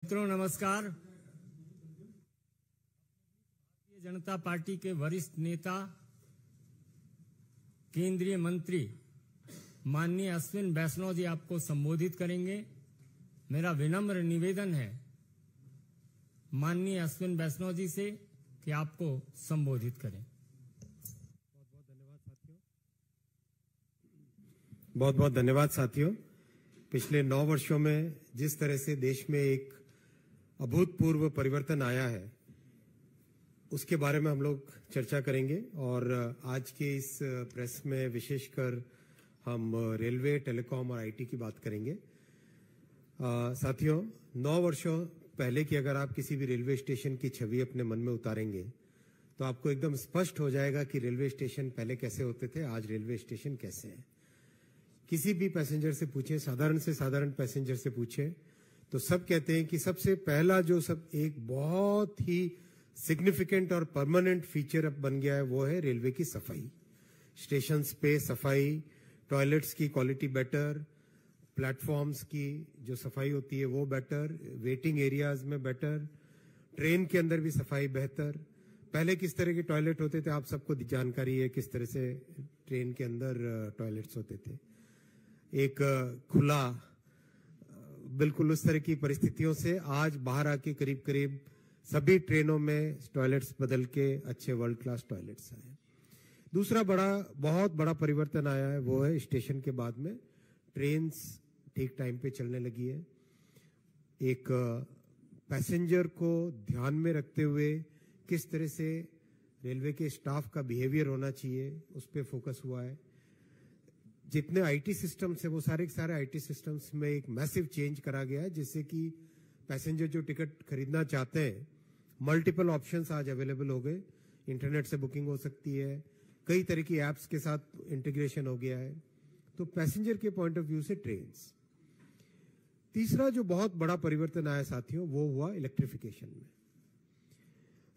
मित्रों नमस्कार। भारतीय जनता पार्टी के वरिष्ठ नेता केंद्रीय मंत्री माननीय अश्विन वैष्णव जी आपको संबोधित करेंगे। मेरा विनम्र निवेदन है माननीय अश्विन वैष्णव जी से कि आपको संबोधित करें। बहुत बहुत धन्यवाद साथियों। पिछले 9 वर्षों में जिस तरह से देश में एक अभूतपूर्व परिवर्तन आया है उसके बारे में हम लोग चर्चा करेंगे और आज के इस प्रेस में विशेषकर हम रेलवे, टेलीकॉम और आईटी की बात करेंगे। साथियों, 9 वर्षों पहले की अगर आप किसी भी रेलवे स्टेशन की छवि अपने मन में उतारेंगे तो आपको एकदम स्पष्ट हो जाएगा कि रेलवे स्टेशन पहले कैसे होते थे, आज रेलवे स्टेशन कैसे हैं। किसी भी पैसेंजर से पूछें, साधारण से साधारण पैसेंजर से पूछें तो सब कहते हैं कि सबसे पहला जो एक बहुत ही सिग्निफिकेंट और परमानेंट फीचर अब बन गया है वो है रेलवे की सफाई। स्टेशंस पे सफाई, टॉयलेट्स की क्वालिटी बेटर, प्लेटफॉर्म्स की जो सफाई होती है वो बेटर, वेटिंग एरियाज में बेटर, ट्रेन के अंदर भी सफाई बेहतर। पहले किस तरह के टॉयलेट होते थे आप सबको जानकारी है, किस तरह से ट्रेन के अंदर टॉयलेट्स होते थे। एक खुला, बिल्कुल उस तरह की परिस्थितियों से आज बाहर आके करीब करीब सभी ट्रेनों में टॉयलेट्स बदल के अच्छे वर्ल्ड क्लास टॉयलेट्स आए। दूसरा बहुत बड़ा परिवर्तन आया है वो है स्टेशन के बाद में ट्रेन्स ठीक टाइम पे चलने लगी है। एक पैसेंजर को ध्यान में रखते हुए किस तरह से रेलवे के स्टाफ का बिहेवियर होना चाहिए उस पर फोकस हुआ है। जितने आईटी सिस्टम्स है वो सारे आईटी सिस्टम्स में एक मैसिव चेंज करा गया है जिससे कि पैसेंजर जो टिकट खरीदना चाहते हैं मल्टीपल ऑप्शंस आज अवेलेबल हो गए। इंटरनेट से बुकिंग हो सकती है, कई तरह की एप्स के साथ इंटीग्रेशन हो गया है। तो पैसेंजर के पॉइंट ऑफ व्यू से ट्रेन्स। तीसरा जो बहुत बड़ा परिवर्तन आया साथियों वो हुआ इलेक्ट्रिफिकेशन में।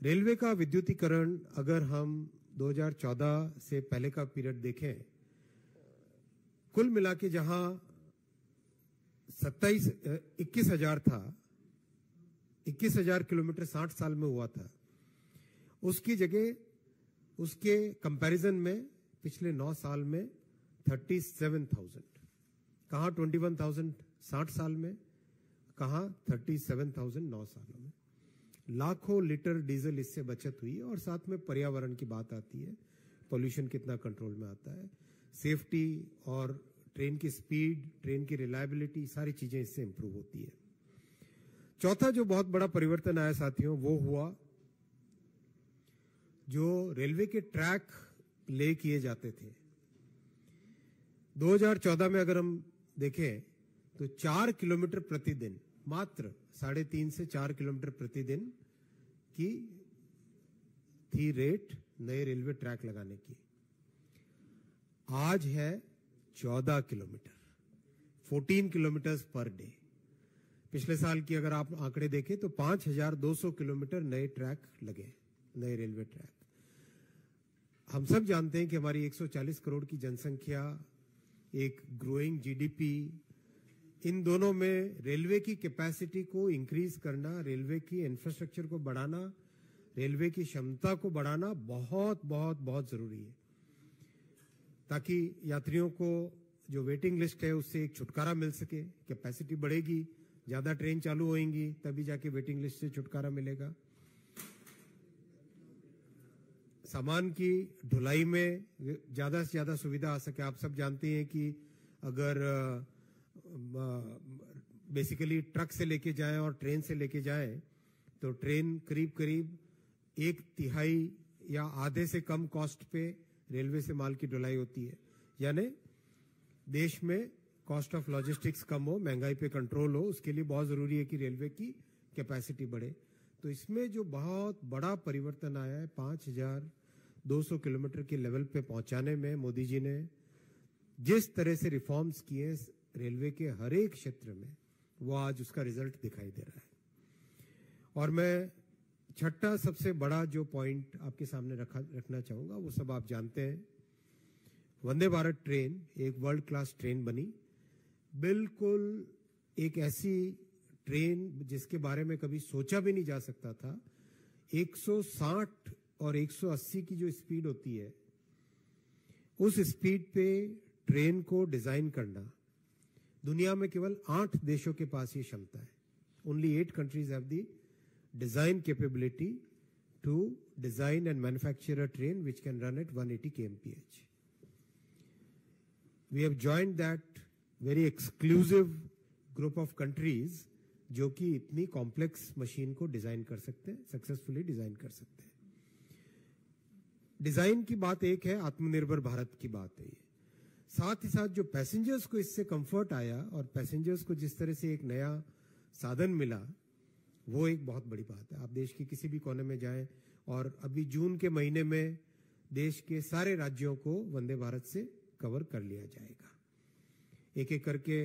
रेलवे का विद्युतीकरण अगर हम 2014 से पहले का पीरियड देखें, कुल मिला के जहां 21,000 था, 21,000 किलोमीटर 60 साल में हुआ था, उसकी जगह उसके कंपैरिजन में पिछले 9 साल में 37,000। कहां 21,000 60 साल में, कहां 37,000 9 सालों में। लाखों लीटर डीजल इससे बचत हुई है और साथ में पर्यावरण की बात आती है, पोल्यूशन कितना कंट्रोल में आता है, सेफ्टी और ट्रेन की स्पीड, ट्रेन की रिलायबिलिटी, सारी चीजें इससे इंप्रूव होती है। चौथा जो बहुत बड़ा परिवर्तन आया साथियों वो हुआ जो रेलवे के ट्रैक ले किए जाते थे। 2014 में अगर हम देखें तो 4 किलोमीटर प्रतिदिन, मात्र 3.5 से 4 किलोमीटर प्रतिदिन की थी रेट नए रेलवे ट्रैक लगाने की। आज है 14 किलोमीटर, 14 किलोमीटर पर डे। पिछले साल की अगर आप आंकड़े देखें तो 5,200 किलोमीटर नए ट्रैक लगे, नए रेलवे ट्रैक। हम सब जानते हैं कि हमारी 140 करोड़ की जनसंख्या, एक ग्रोइंग जीडीपी, इन दोनों में रेलवे की कैपेसिटी को इंक्रीज करना, रेलवे की इंफ्रास्ट्रक्चर को बढ़ाना, रेलवे की क्षमता को बढ़ाना बहुत बहुत बहुत जरूरी है ताकि यात्रियों को जो वेटिंग लिस्ट है उससे एक छुटकारा मिल सके। कैपेसिटी बढ़ेगी, ज्यादा ट्रेन चालू होंगी, तभी जाके वेटिंग लिस्ट से छुटकारा मिलेगा। सामान की ढुलाई में ज्यादा से ज्यादा सुविधा आ सके। आप सब जानते हैं कि अगर बेसिकली ट्रक से लेके जाएं और ट्रेन से लेके जाएं तो ट्रेन करीब करीब 1/3 या आधे से कम कॉस्ट पे रेलवे से माल की ढुलाई होती है। यानी देश में कॉस्ट ऑफ लॉजिस्टिक्स कम हो, महंगाई पे कंट्रोल हो, उसके लिए बहुत जरूरी है कि रेलवे की कैपेसिटी बढ़े। तो इसमें जो बहुत बड़ा परिवर्तन आया है 5,200 किलोमीटर के लेवल पे पहुंचाने में मोदी जी ने जिस तरह से रिफॉर्म्स किए रेलवे के हर एक क्षेत्र में, वो आज उसका रिजल्ट दिखाई दे रहा है। और मैं छठा सबसे बड़ा जो पॉइंट आपके सामने रखना चाहूंगा वो सब आप जानते हैं। वंदे भारत ट्रेन एक वर्ल्ड क्लास ट्रेन बनी, बिल्कुल एक ऐसी ट्रेन जिसके बारे में कभी सोचा भी नहीं जा सकता था, 160 और 180 की जो स्पीड होती है, उस स्पीड पे ट्रेन को डिजाइन करना, दुनिया में केवल 8 देशों के पास ये क्षमता है. Only 8 countries have the design capability to design and manufacture a train which can run at 180 kmph. We have joined that very exclusive group of countries जो कि इतनी कॉम्प्लेक्स मशीन को डिजाइन कर सकते हैं, सक्सेसफुली डिजाइन कर सकते हैं. डिजाइन की बात एक है, आत्मनिर्भर भारत की बात है ये. साथ ही साथ जो पैसेंजर्स को इससे कंफर्ट आया और पैसेंजर्स को जिस तरह से एक नया साधन मिला, वो एक बहुत बड़ी बात है. आप देश के किसी भी कोने में जाएं, और अभी जून के महीने में देश के सारे राज्यों को वंदे भारत से कवर कर लिया जाएगा. एक एक करके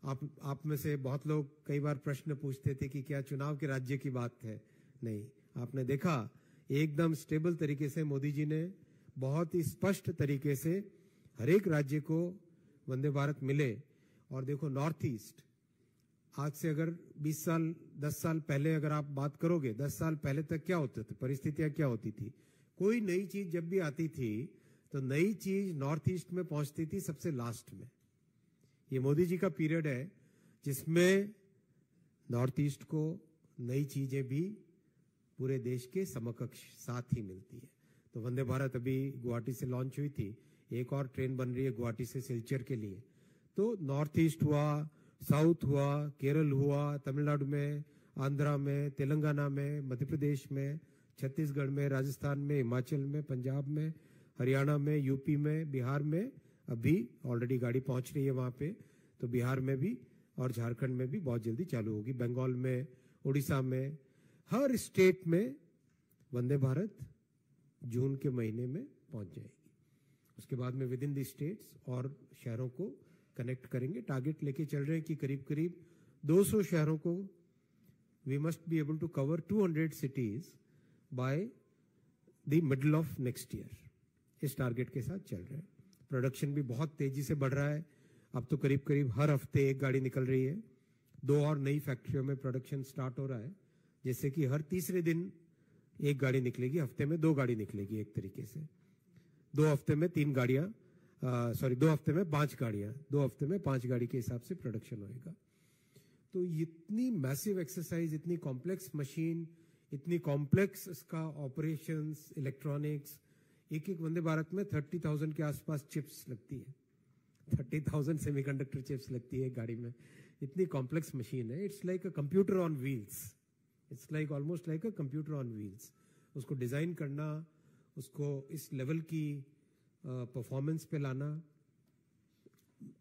आप में से बहुत लोग कई बार प्रश्न पूछते थे कि क्या चुनाव के राज्य की बात है. नहीं, आपने देखा एकदम स्टेबल तरीके से मोदी जी ने बहुत ही स्पष्ट तरीके से हर एक राज्य को वंदे भारत मिले. और देखो नॉर्थ ईस्ट, आज से अगर 20 साल 10 साल पहले अगर आप बात करोगे, 10 साल पहले तक क्या होते थे, परिस्थितियां क्या होती थी. कोई नई चीज जब भी आती थी तो नई चीज नॉर्थ ईस्ट में पहुंचती थी सबसे लास्ट में. ये मोदी जी का पीरियड है जिसमें नॉर्थ ईस्ट को नई चीजें भी पूरे देश के समकक्ष साथ ही मिलती है. तो वंदे भारत अभी गुवाहाटी से लॉन्च हुई थी, एक और ट्रेन बन रही है गुवाहाटी से सिलचर के लिए. तो नॉर्थ ईस्ट हुआ, साउथ हुआ, केरल हुआ, तमिलनाडु में, आंध्रा में, तेलंगाना में, मध्य प्रदेश में, छत्तीसगढ़ में, राजस्थान में, हिमाचल में, पंजाब में, हरियाणा में, यूपी में, बिहार में अभी ऑलरेडी गाड़ी पहुंच रही है वहां पे. तो बिहार में भी और झारखंड में भी बहुत जल्दी चालू होगी. बंगाल में, उड़ीसा में, हर स्टेट में वंदे भारत जून के महीने में पहुंच जाएगी. उसके बाद में विद इन द स्टेट्स और शहरों को कनेक्ट करेंगे. टारगेट लेके चल रहे हैं कि करीब करीब 200 शहरों को we must be able to cover 200 cities by the middle of next year. इस टारगेट के साथ चल रहे हैं. प्रोडक्शन भी बहुत तेजी से बढ़ रहा है. अब तो करीब करीब हर हफ्ते एक गाड़ी निकल रही है. 2 और नई फैक्ट्रियों में प्रोडक्शन स्टार्ट हो रहा है, जैसे कि हर तीसरे दिन एक गाड़ी निकलेगी, हफ्ते में 2 गाड़ी निकलेगी. एक तरीके से 2 हफ्ते में 3 गाड़ियां, 2 हफ्ते में 5 गाड़ियां, 2 हफ्ते में 5 गाड़ी के हिसाब से प्रोडक्शन होएगा. तो इतनी मैसिव एक्सरसाइज, इतनी कॉम्प्लेक्स मशीन, इतनी कॉम्प्लेक्स इसका ऑपरेशंस, इलेक्ट्रॉनिक्स, एक एक वंदे भारत में 30,000 के आसपास चिप्स लगती है. 30,000 सेमीकंडक्टर चिप्स लगती है गाड़ी में. इतनी कॉम्प्लेक्स मशीन है. It's like a computer on wheels. It's like almost like a computer on wheels. उसको डिजाइन करना, उसको इस लेवल की परफॉर्मेंस पे लाना.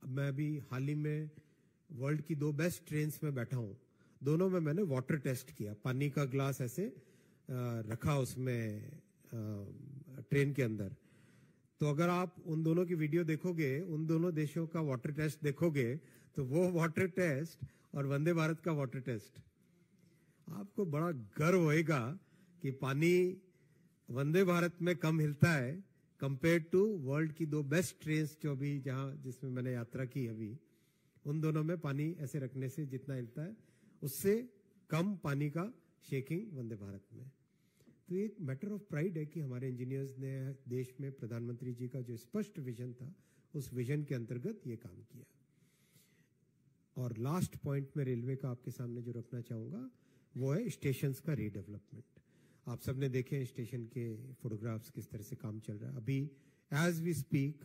मैं अभी हाल ही में वर्ल्ड की 2 बेस्ट ट्रेन्स में बैठा हूं. दोनों में मैंने वाटर टेस्ट किया. पानी का ग्लास ऐसे रखा उसमें ट्रेन के अंदर. तो अगर आप उन दोनों की वीडियो देखोगे, उन दोनों देशों का वाटर टेस्ट देखोगे, तो वो वाटर टेस्ट और वंदे भारत का वाटर टेस्ट, आपको बड़ा गर्व होएगा कि पानी वंदे भारत में कम हिलता है कंपेयर टू वर्ल्ड की 2 बेस्ट ट्रेन्स जो भी जिसमें मैंने यात्रा की अभी. उन दोनों में पानी ऐसे रखने से जितना हिलता है, उससे कम पानी का शेकिंग वंदे भारत में. तो एक मैटर ऑफ प्राइड है कि हमारे इंजीनियर्स ने देश में प्रधानमंत्री जी का जो स्पष्ट विजन था, उस विजन के अंतर्गत ये काम किया. और लास्ट पॉइंट में रेलवे का आपके सामने जो रखना चाहूंगा वो है स्टेशंस का रीडेवलपमेंट. आप सबने देखे स्टेशन के फोटोग्राफ्स, किस तरह से काम चल रहा है. अभी as we speak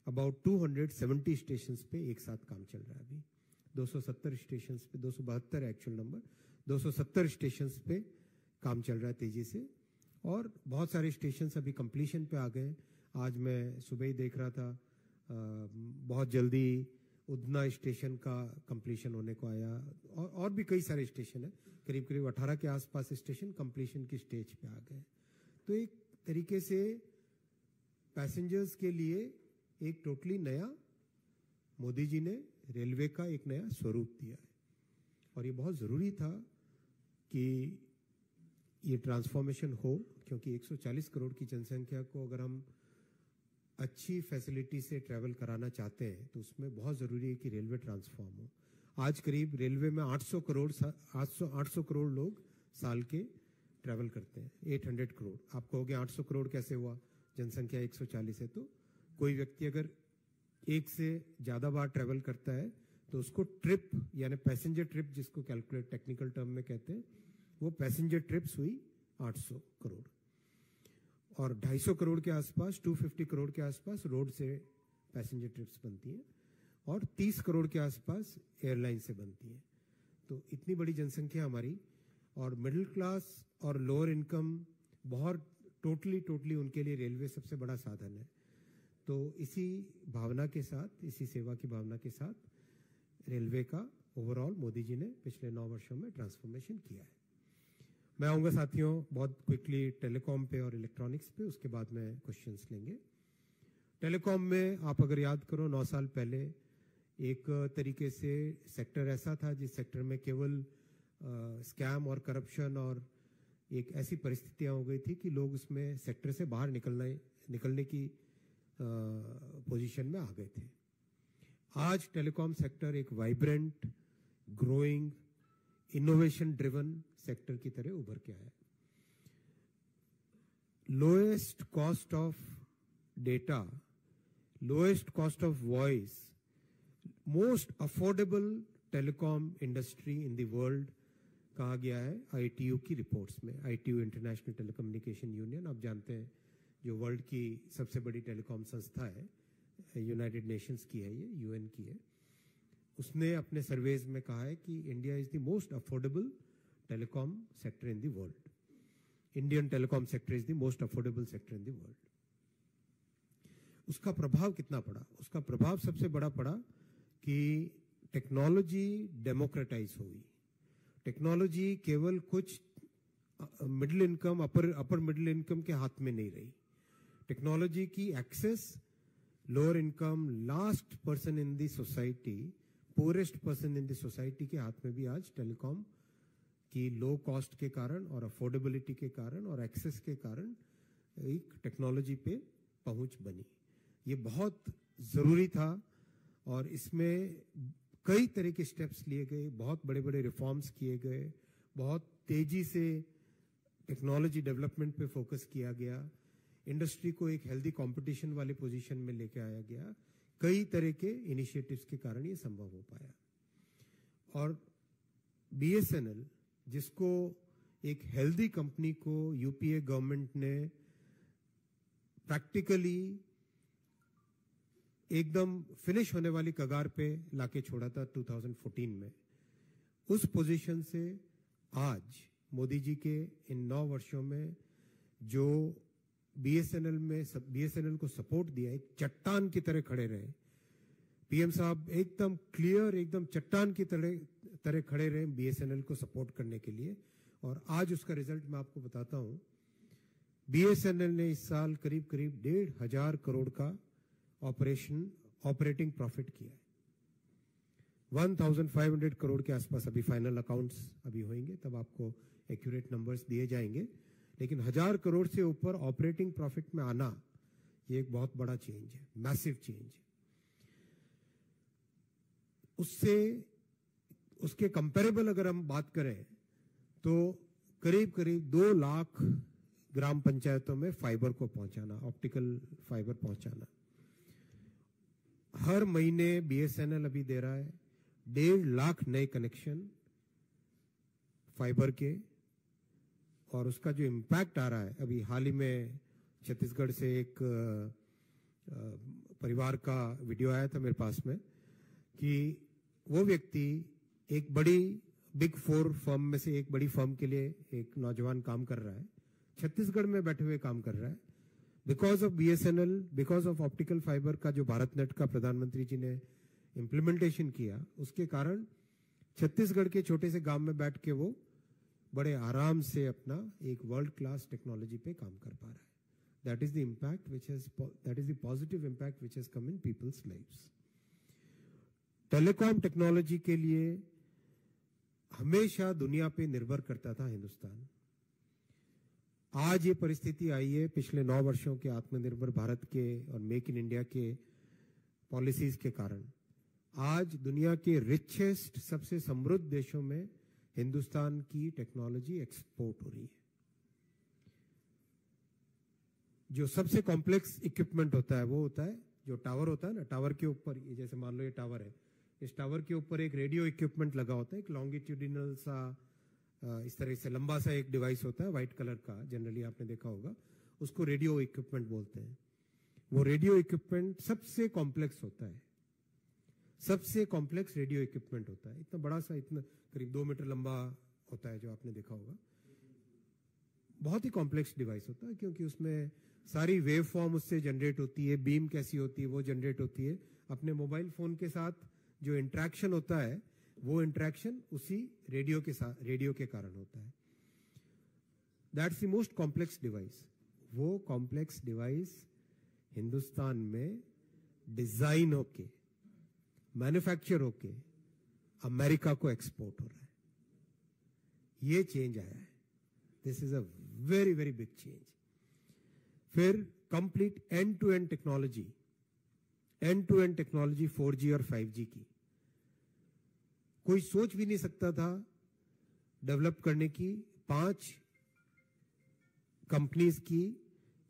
about 270 station पे एक साथ काम चल रहा है. अभी 270 स्टेशन पे, 272 एक्चुअल नंबर, 270 स्टेशन पे काम चल रहा है तेजी से. और बहुत सारे स्टेशन अभी कंप्लीशन पे आ गए. आज मैं सुबह ही देख रहा था, बहुत जल्दी उधना स्टेशन का कंप्लीशन होने को आया. और भी कई सारे स्टेशन है, करीब करीब 18 के आसपास स्टेशन कंप्लीशन की स्टेज पे आ गए. तो एक तरीके से पैसेंजर्स के लिए एक टोटली नया मोदी जी ने रेलवे का एक नया स्वरूप दिया है. और ये बहुत जरूरी था कि ये ट्रांसफॉर्मेशन हो, क्योंकि 140 करोड़ की जनसंख्या को अगर हम अच्छी फैसिलिटी से ट्रैवल कराना चाहते हैं तो उसमें बहुत जरूरी है कि रेलवे ट्रांसफॉर्म हो. आज करीब रेलवे में 800 करोड़ लोग साल के ट्रैवल करते हैं, 800 करोड़। आप कहोगे 800 करोड़ कैसे हुआ, जनसंख्या 140 है। तो कोई व्यक्ति अगर एक से ज्यादा बार ट्रैवल करता है तो उसको ट्रिप यानी पैसेंजर ट्रिप जिसको कैलकुलेट टेक्निकल टर्म में कहते हैं, वो पैसेंजर ट्रिप्स हुई 800 करोड़। और 250 करोड़ के आसपास, 250 करोड़ के आसपास रोड से पैसेंजर ट्रिप्स बनती हैं और 30 करोड़ के आसपास एयरलाइन से बनती हैं। तो इतनी बड़ी जनसंख्या हमारी, और मिडिल क्लास और लोअर इनकम बहुत टोटली उनके लिए रेलवे सबसे बड़ा साधन है। तो इसी भावना के साथ, इसी सेवा की भावना के साथ रेलवे का ओवरऑल मोदी जी ने पिछले 9 वर्षों में ट्रांसफॉर्मेशन किया है। मैं आऊँगा साथियों बहुत क्विकली टेलीकॉम पे और इलेक्ट्रॉनिक्स पे, उसके बाद में क्वेश्चंस लेंगे। टेलीकॉम में आप अगर याद करो 9 साल पहले एक तरीके से सेक्टर ऐसा था जिस सेक्टर में केवल स्कैम और करप्शन और एक ऐसी परिस्थितियां हो गई थी कि लोग उसमें सेक्टर से बाहर निकलने की पोजीशन में आ गए थे। आज टेलीकॉम सेक्टर एक vibrant, growing, innovation driven sector की तरह उभर के आया। Lowest cost of data, lowest cost of voice, most affordable telecom industry in the world कहा गया है ITU की रिपोर्ट्स में। ITU इंटरनेशनल टेलीकम्युनिकेशन यूनियन, आप जानते हैं जो वर्ल्ड की सबसे बड़ी टेलीकॉम संस्था है, यूनाइटेड नेशंस की है, ये UN की है। उसने अपने सर्वेज में कहा है कि India is the most affordable telecom sector in the world. Indian telecom sector is the most affordable sector in the world. उसका प्रभाव कितना पड़ा? उसका प्रभाव सबसे बड़ा पड़ा कि टेक्नोलॉजी डेमोक्रेटाइज हुई। टेक्नोलॉजी केवल कुछ middle income, upper middle income के हाथ में नहीं रही। टेक्नोलॉजी की access lower income, last person in the society, poorest person in the society के हाथ में भी आज टेलीकॉम की लो कॉस्ट के कारण और अफोर्डेबिलिटी के कारण और एक्सेस के कारण एक टेक्नोलॉजी पे पहुंच बनी। ये बहुत जरूरी था और इसमें कई तरह के स्टेप्स लिए गए, बहुत बड़े बड़े रिफॉर्म्स किए गए, बहुत तेजी से टेक्नोलॉजी डेवलपमेंट पे फोकस किया गया, इंडस्ट्री को एक हेल्दी कंपटीशन वाले पोजीशन में लेके आया गया। कई तरह के इनिशिएटिव्स के कारण ये संभव हो पाया। और BSNL, जिसको एक हेल्दी कंपनी को UPA गवर्नमेंट ने प्रैक्टिकली एकदम फिनिश होने वाली कगार पे लाके छोड़ा था 2014 में, उस पोजीशन से आज मोदी जी के इन 9 वर्षों में जो BSNL को सपोर्ट दिया, एक चट्टान की तरह खड़े रहे। PM साहब एकदम क्लियर, एकदम चट्टान की तरह खड़े रहे BSNL को सपोर्ट करने के लिए। और आज उसका रिजल्ट मैं आपको बताता हूं। BSNL ने इस साल करीब 1,500 करोड़ का ऑपरेटिंग प्रॉफिट किया है। 1,500 करोड़ के आसपास अभी फाइनल अकाउंट्स अभी होंगे, तब आपको एक्यूरेट नंबर्स दिए जाएंगे। लेकिन 1,000 करोड़ से ऊपर ऑपरेटिंग प्रॉफिट में आना, ये एक बहुत बड़ा चेंज है, मैसिव चेंज है। उसके कंपेरेबल अगर हम बात करें तो करीब 2 लाख ग्राम पंचायतों में फाइबर को पहुंचाना, ऑप्टिकल फाइबर पहुंचाना। हर महीने BSNL अभी दे रहा है 1.5 लाख नए कनेक्शन फाइबर के। और उसका जो इम्पैक्ट आ रहा है, अभी हाल ही में छत्तीसगढ़ से एक परिवार का वीडियो आया था मेरे पास में कि वो व्यक्ति एक बड़ी बिग 4 फर्म में से एक बड़ी फर्म के लिए एक नौजवान काम कर रहा है, छत्तीसगढ़ में बैठे हुए काम कर रहा है। Because of BSNL, because of optical fibre का जो भारत नेट का प्रधानमंत्री जी ने इम्प्लीमेंटेशन किया, उसके कारण छत्तीसगढ़ के छोटे से गांव में बैठ के वो बड़े आराम से अपना एक वर्ल्ड क्लास टेक्नोलॉजी पे काम कर पा रहा है। That is the impact that is the positive impact which has come in people's lives. Telecom technology के लिए हमेशा दुनिया पे निर्भर करता था हिंदुस्तान। आज ये परिस्थिति आई है पिछले 9 वर्षों के आत्मनिर्भर भारत के और मेक इन इंडिया के पॉलिसीज के कारण। आज दुनिया के रिचेस्ट सबसे समृद्ध देशों में हिंदुस्तान की टेक्नोलॉजी एक्सपोर्ट हो रही है। जो सबसे कॉम्प्लेक्स इक्विपमेंट होता है वो होता है जो टावर होता है ना, टावर के ऊपर, ये जैसे मान लो ये टावर है, इस टावर के ऊपर एक रेडियो इक्विपमेंट लगा होता है, एक लॉन्गिट्यूडिनल सा इस तरह से लंबा सा एक डिवाइस होता है व्हाइट कलर का, जनरली आपने देखा होगा, उसको रेडियो इक्विपमेंट बोलते हैं। वो रेडियो इक्विपमेंट सबसे कॉम्प्लेक्स होता है, सबसे कॉम्प्लेक्स रेडियो इक्विपमेंट होता है। इतना बड़ा सा, इतना करीब 2 मीटर लंबा होता है, जो आपने देखा होगा। बहुत ही कॉम्प्लेक्स डिवाइस होता है क्योंकि उसमें सारी वेव फॉर्म उससे जनरेट होती है, बीम कैसी होती है वो जनरेट होती है। अपने मोबाइल फोन के साथ जो इंटरेक्शन होता है वो इंटरेक्शन उसी रेडियो के साथ, रेडियो के कारण होता है। That's the most complex device. वो कॉम्प्लेक्स डिवाइस हिंदुस्तान में डिजाइन होके, मैन्युफैक्चर होके अमेरिका को एक्सपोर्ट हो रहा है। ये चेंज आया है। This is a very very big change. फिर complete end to end technology, end to end technology 4G और 5G की कोई सोच भी नहीं सकता था डेवलप करने की। 5 कंपनीज की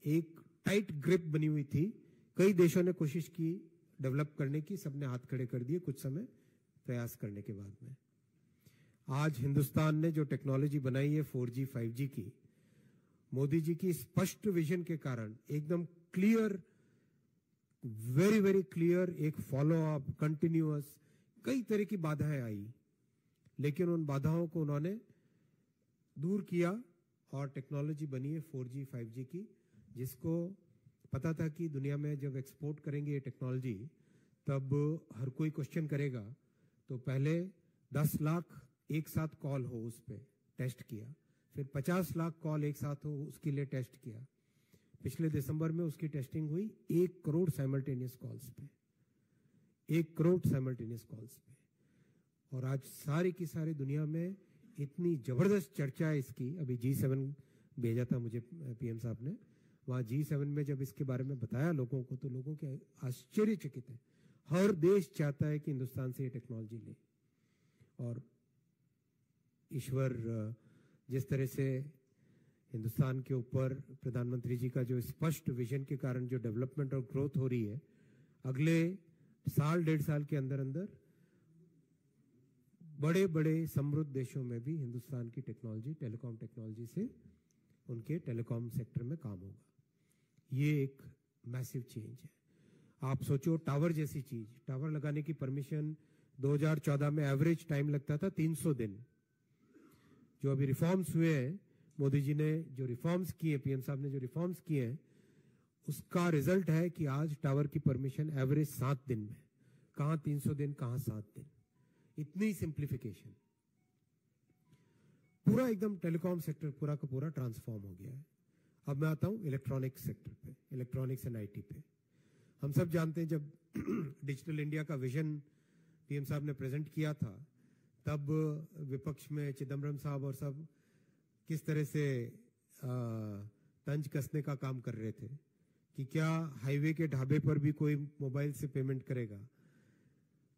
एक टाइट ग्रिप बनी हुई थी। कई देशों ने कोशिश की डेवलप करने की, सबने हाथ खड़े कर दिए कुछ समय प्रयास करने के बाद में। आज हिंदुस्तान ने जो टेक्नोलॉजी बनाई है 4G 5G की, मोदी जी की स्पष्ट विजन के कारण, एकदम क्लियर, वेरी वेरी क्लियर, एक फॉलो अप, कंटिन्यूअस, कई तरह की बाधाएं आई, लेकिन उन बाधाओं को उन्होंने दूर किया और टेक्नोलॉजी बनी है 4G 5G की, जिसको पता था कि दुनिया में जब एक्सपोर्ट करेंगे ये टेक्नोलॉजी तब हर कोई क्वेश्चन करेगा। तो पहले 10 लाख एक साथ कॉल हो उस पर टेस्ट किया, फिर 50 लाख कॉल एक साथ हो उसके लिए टेस्ट किया। पिछले दिसंबर में उसकी टेस्टिंग हुई 1 करोड़ साइमल्टेनियस कॉल्स पे, 1 करोड़ साइमल्टेनियस कॉल्स पे। और आज सारी की सारी दुनिया में इतनी जबरदस्त चर्चा है इसकी। अभी G7 भेजा था मुझे PM साहब ने, वहां G7 में जब इसके बारे में बताया लोगों को तो लोगों के आश्चर्यचकित है। हर देश चाहता है कि हिंदुस्तान से ये टेक्नोलॉजी ले। और ईश्वर जिस तरह से हिंदुस्तान के ऊपर प्रधानमंत्री जी का जो स्पष्ट विजन के कारण जो डेवलपमेंट और ग्रोथ हो रही है, अगले साल 1.5 साल के अंदर अंदर बड़े बड़े समृद्ध देशों में भी हिंदुस्तान की टेक्नोलॉजी, टेलीकॉम टेक्नोलॉजी से उनके टेलीकॉम सेक्टर में काम होगा। ये एक मैसिव चेंज है। आप सोचो टावर जैसी चीज, टावर लगाने की परमिशन 2014 में एवरेज टाइम लगता था 300 दिन। जो अभी रिफॉर्म्स हुए हैं, मोदी जी ने जो रिफॉर्म्स किए, PM साहब ने जो रिफॉर्म्स किए हैं, उसका रिजल्ट है कि आज टावर की परमिशन एवरेज 7 दिन में, कहां 300 दिन, कहां 7 दिन। इतनी सिंप्लीफिकेशन, पूरा एकदम टेलीकॉम सेक्टर पूरा का पूरा ट्रांसफॉर्म हो गया है। अब मैं आता हूं इलेक्ट्रॉनिक्स सेक्टर पे, इलेक्ट्रॉनिक्स एंड IT पे। हम सब जानते हैं जब डिजिटल इंडिया का विजन PM साहब ने प्रेजेंट किया था, तब विपक्ष में चिदम्बरम साहब और सब किस तरह से तंज कसने का काम कर रहे थे कि क्या हाईवे के ढाबे पर भी कोई मोबाइल से पेमेंट करेगा।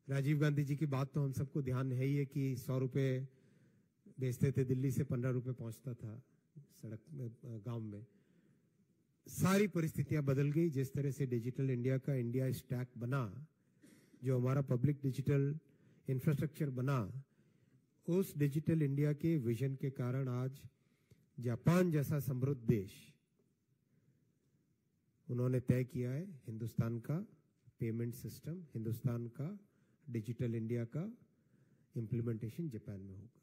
राजीव गांधी जी की बात तो हम सबको ध्यान है ही है कि 100 रुपए भेजते थे दिल्ली से, 15 रुपए पहुंचता था सड़क में, गांव में। सारी परिस्थितियां बदल गई जिस तरह से डिजिटल इंडिया का इंडिया स्टैक बना, जो हमारा पब्लिक डिजिटल इंफ्रास्ट्रक्चर बना। उस डिजिटल इंडिया के विजन के कारण आज जापान जैसा समृद्ध देश, उन्होंने तय किया है हिंदुस्तान का पेमेंट सिस्टम, हिंदुस्तान का डिजिटल इंडिया का इंप्लीमेंटेशन जापान में होगा।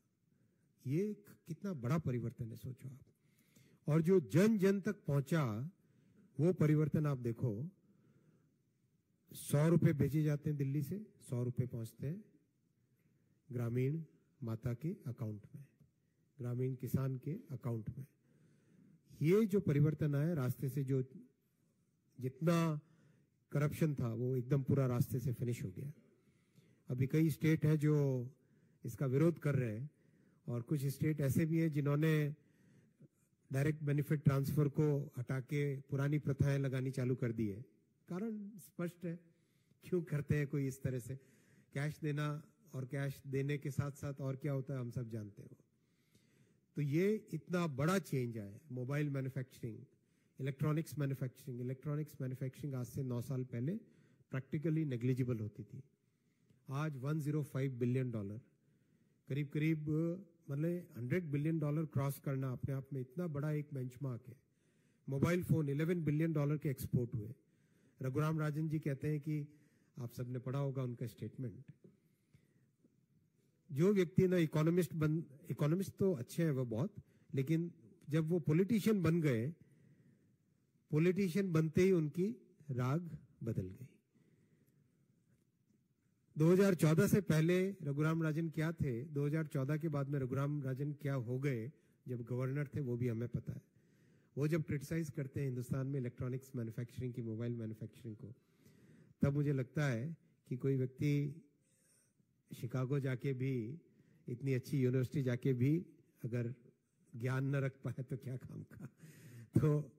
ये कितना बड़ा परिवर्तन है, सोचो आप। और जो जन जन तक पहुंचा वो परिवर्तन आप देखो। 100 रुपए भेजे जाते हैं दिल्ली से, 100 रुपए पहुंचते हैं ग्रामीण माता के अकाउंट में, ग्रामीण किसान के अकाउंट में। ये जो परिवर्तन आया रास्ते से, जो जितना करप्शन था वो एकदम पूरा रास्ते से फिनिश हो गया। अभी कई स्टेट है जो इसका विरोध कर रहे हैं और कुछ स्टेट ऐसे भी है जिन्होंने डायरेक्ट बेनिफिट ट्रांसफर को हटा के पुरानी प्रथाएं लगानी चालू कर दी है। कारण स्पष्ट है, क्यों करते हैं कोई इस तरह से, कैश देना और कैश देने के साथ साथ और क्या होता है हम सब जानते हैं। तो ये इतना बड़ा चेंज आया। मोबाइल मैन्युफैक्चरिंग, इलेक्ट्रॉनिक्स मैन्युफैक्चरिंग आज से 9 साल पहले प्रैक्टिकली नेग्लिजिबल होती थी। आज $105 बिलियन, करीब करीब मतलब $100 बिलियन क्रॉस करना अपने आप में इतना बड़ा एक बेंचमार्क है। मोबाइल फोन $11 बिलियन के एक्सपोर्ट हुए। रघुराम राजन जी कहते हैं कि आप सबने पढ़ा होगा उनका स्टेटमेंट, जो व्यक्ति ना इकोनॉमिस्ट तो अच्छे हैं वो बहुत, लेकिन जब वो पॉलिटिशियन बन गए, पॉलिटिशियन बनते ही उनकी राग बदल गई। 2014 से पहले रघुराम राजन क्या थे, 2014 के बाद में रघुराम राजन क्या हो गए जब गवर्नर थे, वो भी हमें पता है। वो जब क्रिटिसाइज करते हैं हिंदुस्तान में इलेक्ट्रॉनिक्स मैन्युफैक्चरिंग की, मोबाइल मैन्युफैक्चरिंग को, तब मुझे लगता है कि कोई व्यक्ति शिकागो जाके भी, इतनी अच्छी यूनिवर्सिटी जाके भी अगर ज्ञान न रख पाए तो क्या काम का। तो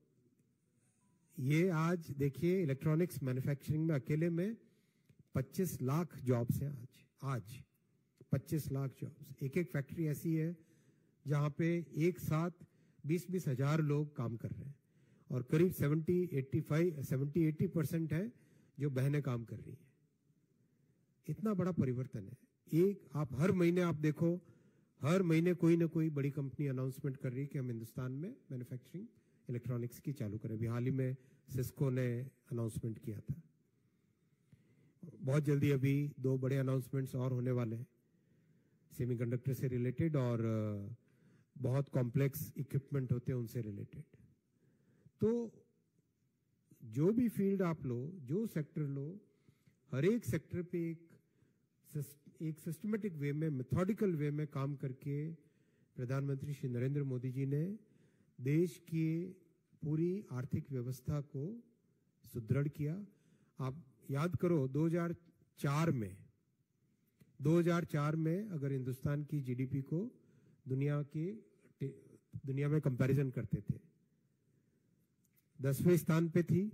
ये आज देखिए इलेक्ट्रॉनिक्स मैन्युफैक्चरिंग में अकेले में 25 लाख जॉब्स हैं। आज 25 लाख जॉब्स। एक एक फैक्ट्री ऐसी है जहां पे एक साथ 20-20 हजार लोग काम कर रहे हैं, और करीब 70-80% है जो बहनें काम कर रही हैं। इतना बड़ा परिवर्तन है। एक आप हर महीने आप देखो, हर महीने कोई ना कोई बड़ी कंपनी अनाउंसमेंट कर रही है कि हम हिंदुस्तान में मैन्युफैक्चरिंग इलेक्ट्रॉनिक्स की चालू करें। अभी हाल ही में सिस्को ने अनाउंसमेंट किया था। बहुत जल्दी अभी 2 बड़े अनाउंसमेंट्स और होने वाले हैं सेमीकंडक्टर से रिलेटेड, और बहुत कॉम्प्लेक्स इक्विपमेंट होते हैं उनसे रिलेटेड। तो जो भी फील्ड आप लो, जो सेक्टर लो, हर एक सेक्टर पे एक सिस्टमेटिक वे में, मेथोडिकल वे में काम करके प्रधानमंत्री श्री नरेंद्र मोदी जी ने देश की पूरी आर्थिक व्यवस्था को सुदृढ़ किया। आप याद करो 2004 में अगर हिंदुस्तान की जीडीपी को दुनिया में कंपैरिजन करते थे, 10वें स्थान पे थी।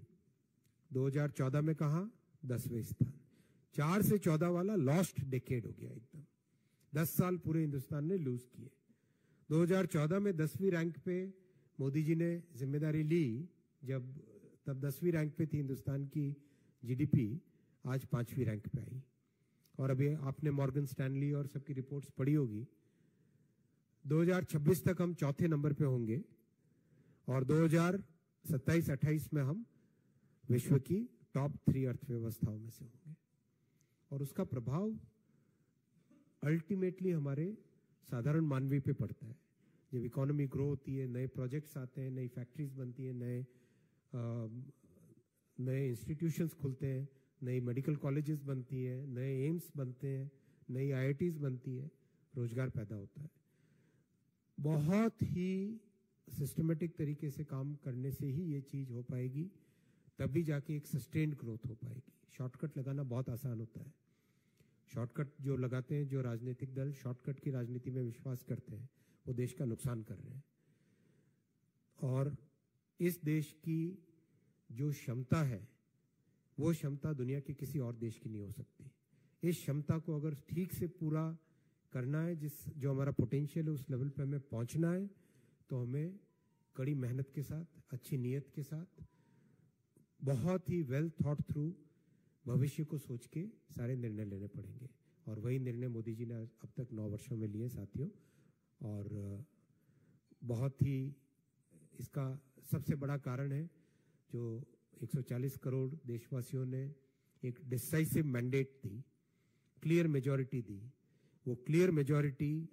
2014 में कहा 10वें स्थान। 4 से 14 वाला लॉस्ट डेकेड हो गया एकदम। 10 साल पूरे हिंदुस्तान ने लूज किए। 2014 में 10वीं रैंक पे मोदी जी ने जिम्मेदारी ली, तब 10वीं रैंक पे थी हिंदुस्तान की जीडीपी, आज 5वीं रैंक पे आई। और अभी आपने मॉर्गन स्टैनली और सबकी रिपोर्ट्स पढ़ी होगी। 2026 तक हम 4थे नंबर पे होंगे, और 2027-28 में हम विश्व की टॉप 3 अर्थव्यवस्थाओं में से होंगे। और उसका प्रभाव अल्टीमेटली हमारे साधारण मानवीय पे पड़ता है। जब इकोनॉमी ग्रो होती है, नए प्रोजेक्ट्स आते हैं, नई फैक्ट्रीज बनती हैं, नए इंस्टीट्यूशंस खुलते हैं, नई मेडिकल कॉलेजेस बनती है, नए एम्स बनते हैं, नई आईआईटीज बनती है, रोजगार पैदा होता है। बहुत ही सिस्टमेटिक तरीके से काम करने से ही ये चीज हो पाएगी, तभी जाके एक सस्टेन्ड ग्रोथ हो पाएगी। शॉर्टकट लगाना बहुत आसान होता है। शॉर्टकट जो लगाते हैं, जो राजनीतिक दल शॉर्टकट की राजनीति में विश्वास करते हैं, वो देश का नुकसान कर रहे हैं। और इस देश की जो क्षमता है, वो क्षमता दुनिया के किसी और देश की नहीं हो सकती। इस क्षमता को अगर ठीक से पूरा करना है, जो हमारा पोटेंशियल है उस लेवल पे हमें पहुंचना है, तो हमें कड़ी मेहनत के साथ, अच्छी नीयत के साथ, बहुत ही वेल थॉट थ्रू भविष्य को सोच के सारे निर्णय लेने पड़ेंगे। और वही निर्णय मोदी जी ने अब तक 9 वर्षों में लिए साथियों। और बहुत ही इसका सबसे बड़ा कारण है जो 140 करोड़ देशवासियों ने एक डिसाइसिव मैंडेट दी, क्लियर मेजॉरिटी दी। वो क्लियर मेजॉरिटी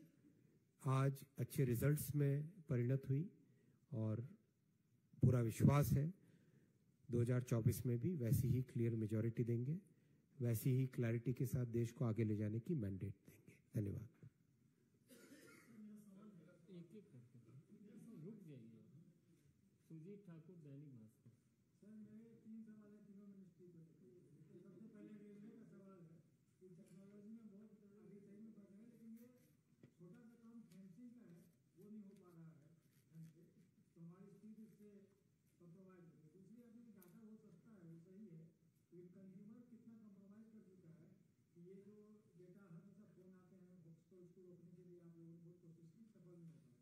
आज अच्छे रिजल्ट्स में परिणत हुई, और पूरा विश्वास है 2024 में भी वैसी ही क्लियर मेजॉरिटी देंगे, वैसी ही क्लैरिटी के साथ देश को आगे ले जाने की मैंडेट देंगे। धन्यवाद। सुजीत ठाकुर, दैनिक भास्कर। सर मेरे 3 सवाल है, तीनों मिनिस्ट्री पे। सबसे पहले रेलवे का सवाल है कि टेक्नोलॉजी में बहुत आगे सही में बढ़ रहे हैं, लेकिन ये छोटा सा काम फैंसी का है, वो नहीं हो पा रहा है ढंग से, तो हमारी स्पीड इससे कंप्रोमाइज होती है। दूसरी, अभी डाटा बहुत सस्ता है, वो सही है, लेकिन कंज्यूमर कितना कंप्रोमाइज कर चुका है कि ये जो डेटा हर जैसा फोन आते हैं होक्स को उसको रोकने के लिए आप लोगों ने बहुत कोशिश की, सफल नहीं हो पाया।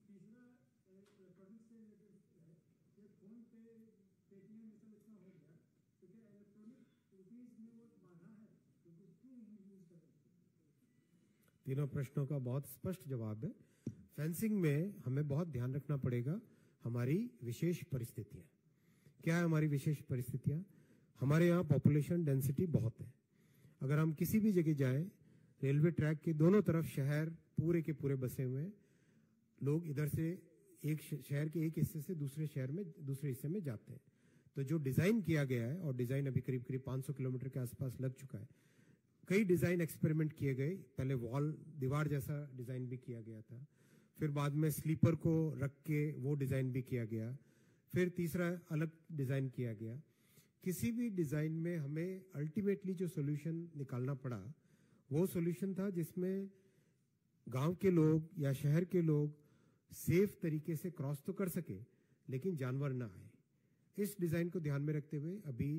तीसरा इलेक्ट्रॉनिक से रिलेटेड है कि फोन पे पेटीएम ये सब इतना हो गया तो क्या इलेक्ट्रॉनिक रुपीज में वो बाधा है तो क्यों यूज करें? तीनों प्रश्नों का बहुत स्पष्ट जवाब है। फेंसिंग में हमें बहुत ध्यान रखना पड़ेगा हमारी विशेष परिस्थितियां। क्या है हमारी विशेष परिस्थितियां? हमारे यहाँ पॉपुलेशन डेंसिटी बहुत है। अगर हम किसी भी जगह जाएं, रेलवे ट्रैक के दोनों तरफ शहर पूरे के पूरे बसे हुए हैं। लोग इधर से एक शहर के एक हिस्से से दूसरे शहर में दूसरे हिस्से में जाते हैं। तो जो डिजाइन किया गया है, और डिजाइन अभी करीब करीब 500 किलोमीटर के आसपास लग चुका है। कई डिजाइन एक्सपेरिमेंट किए गए। पहले वॉल दीवार जैसा डिजाइन भी किया गया था, फिर बाद में स्लीपर को रख के वो डिजाइन भी किया गया, फिर तीसरा अलग डिजाइन किया गया। किसी भी डिजाइन में हमें अल्टीमेटली जो सॉल्यूशन निकालना पड़ा वो सॉल्यूशन था जिसमें गांव के लोग या शहर के लोग सेफ तरीके से क्रॉस तो कर सके लेकिन जानवर ना आए। इस डिजाइन को ध्यान में रखते हुए अभी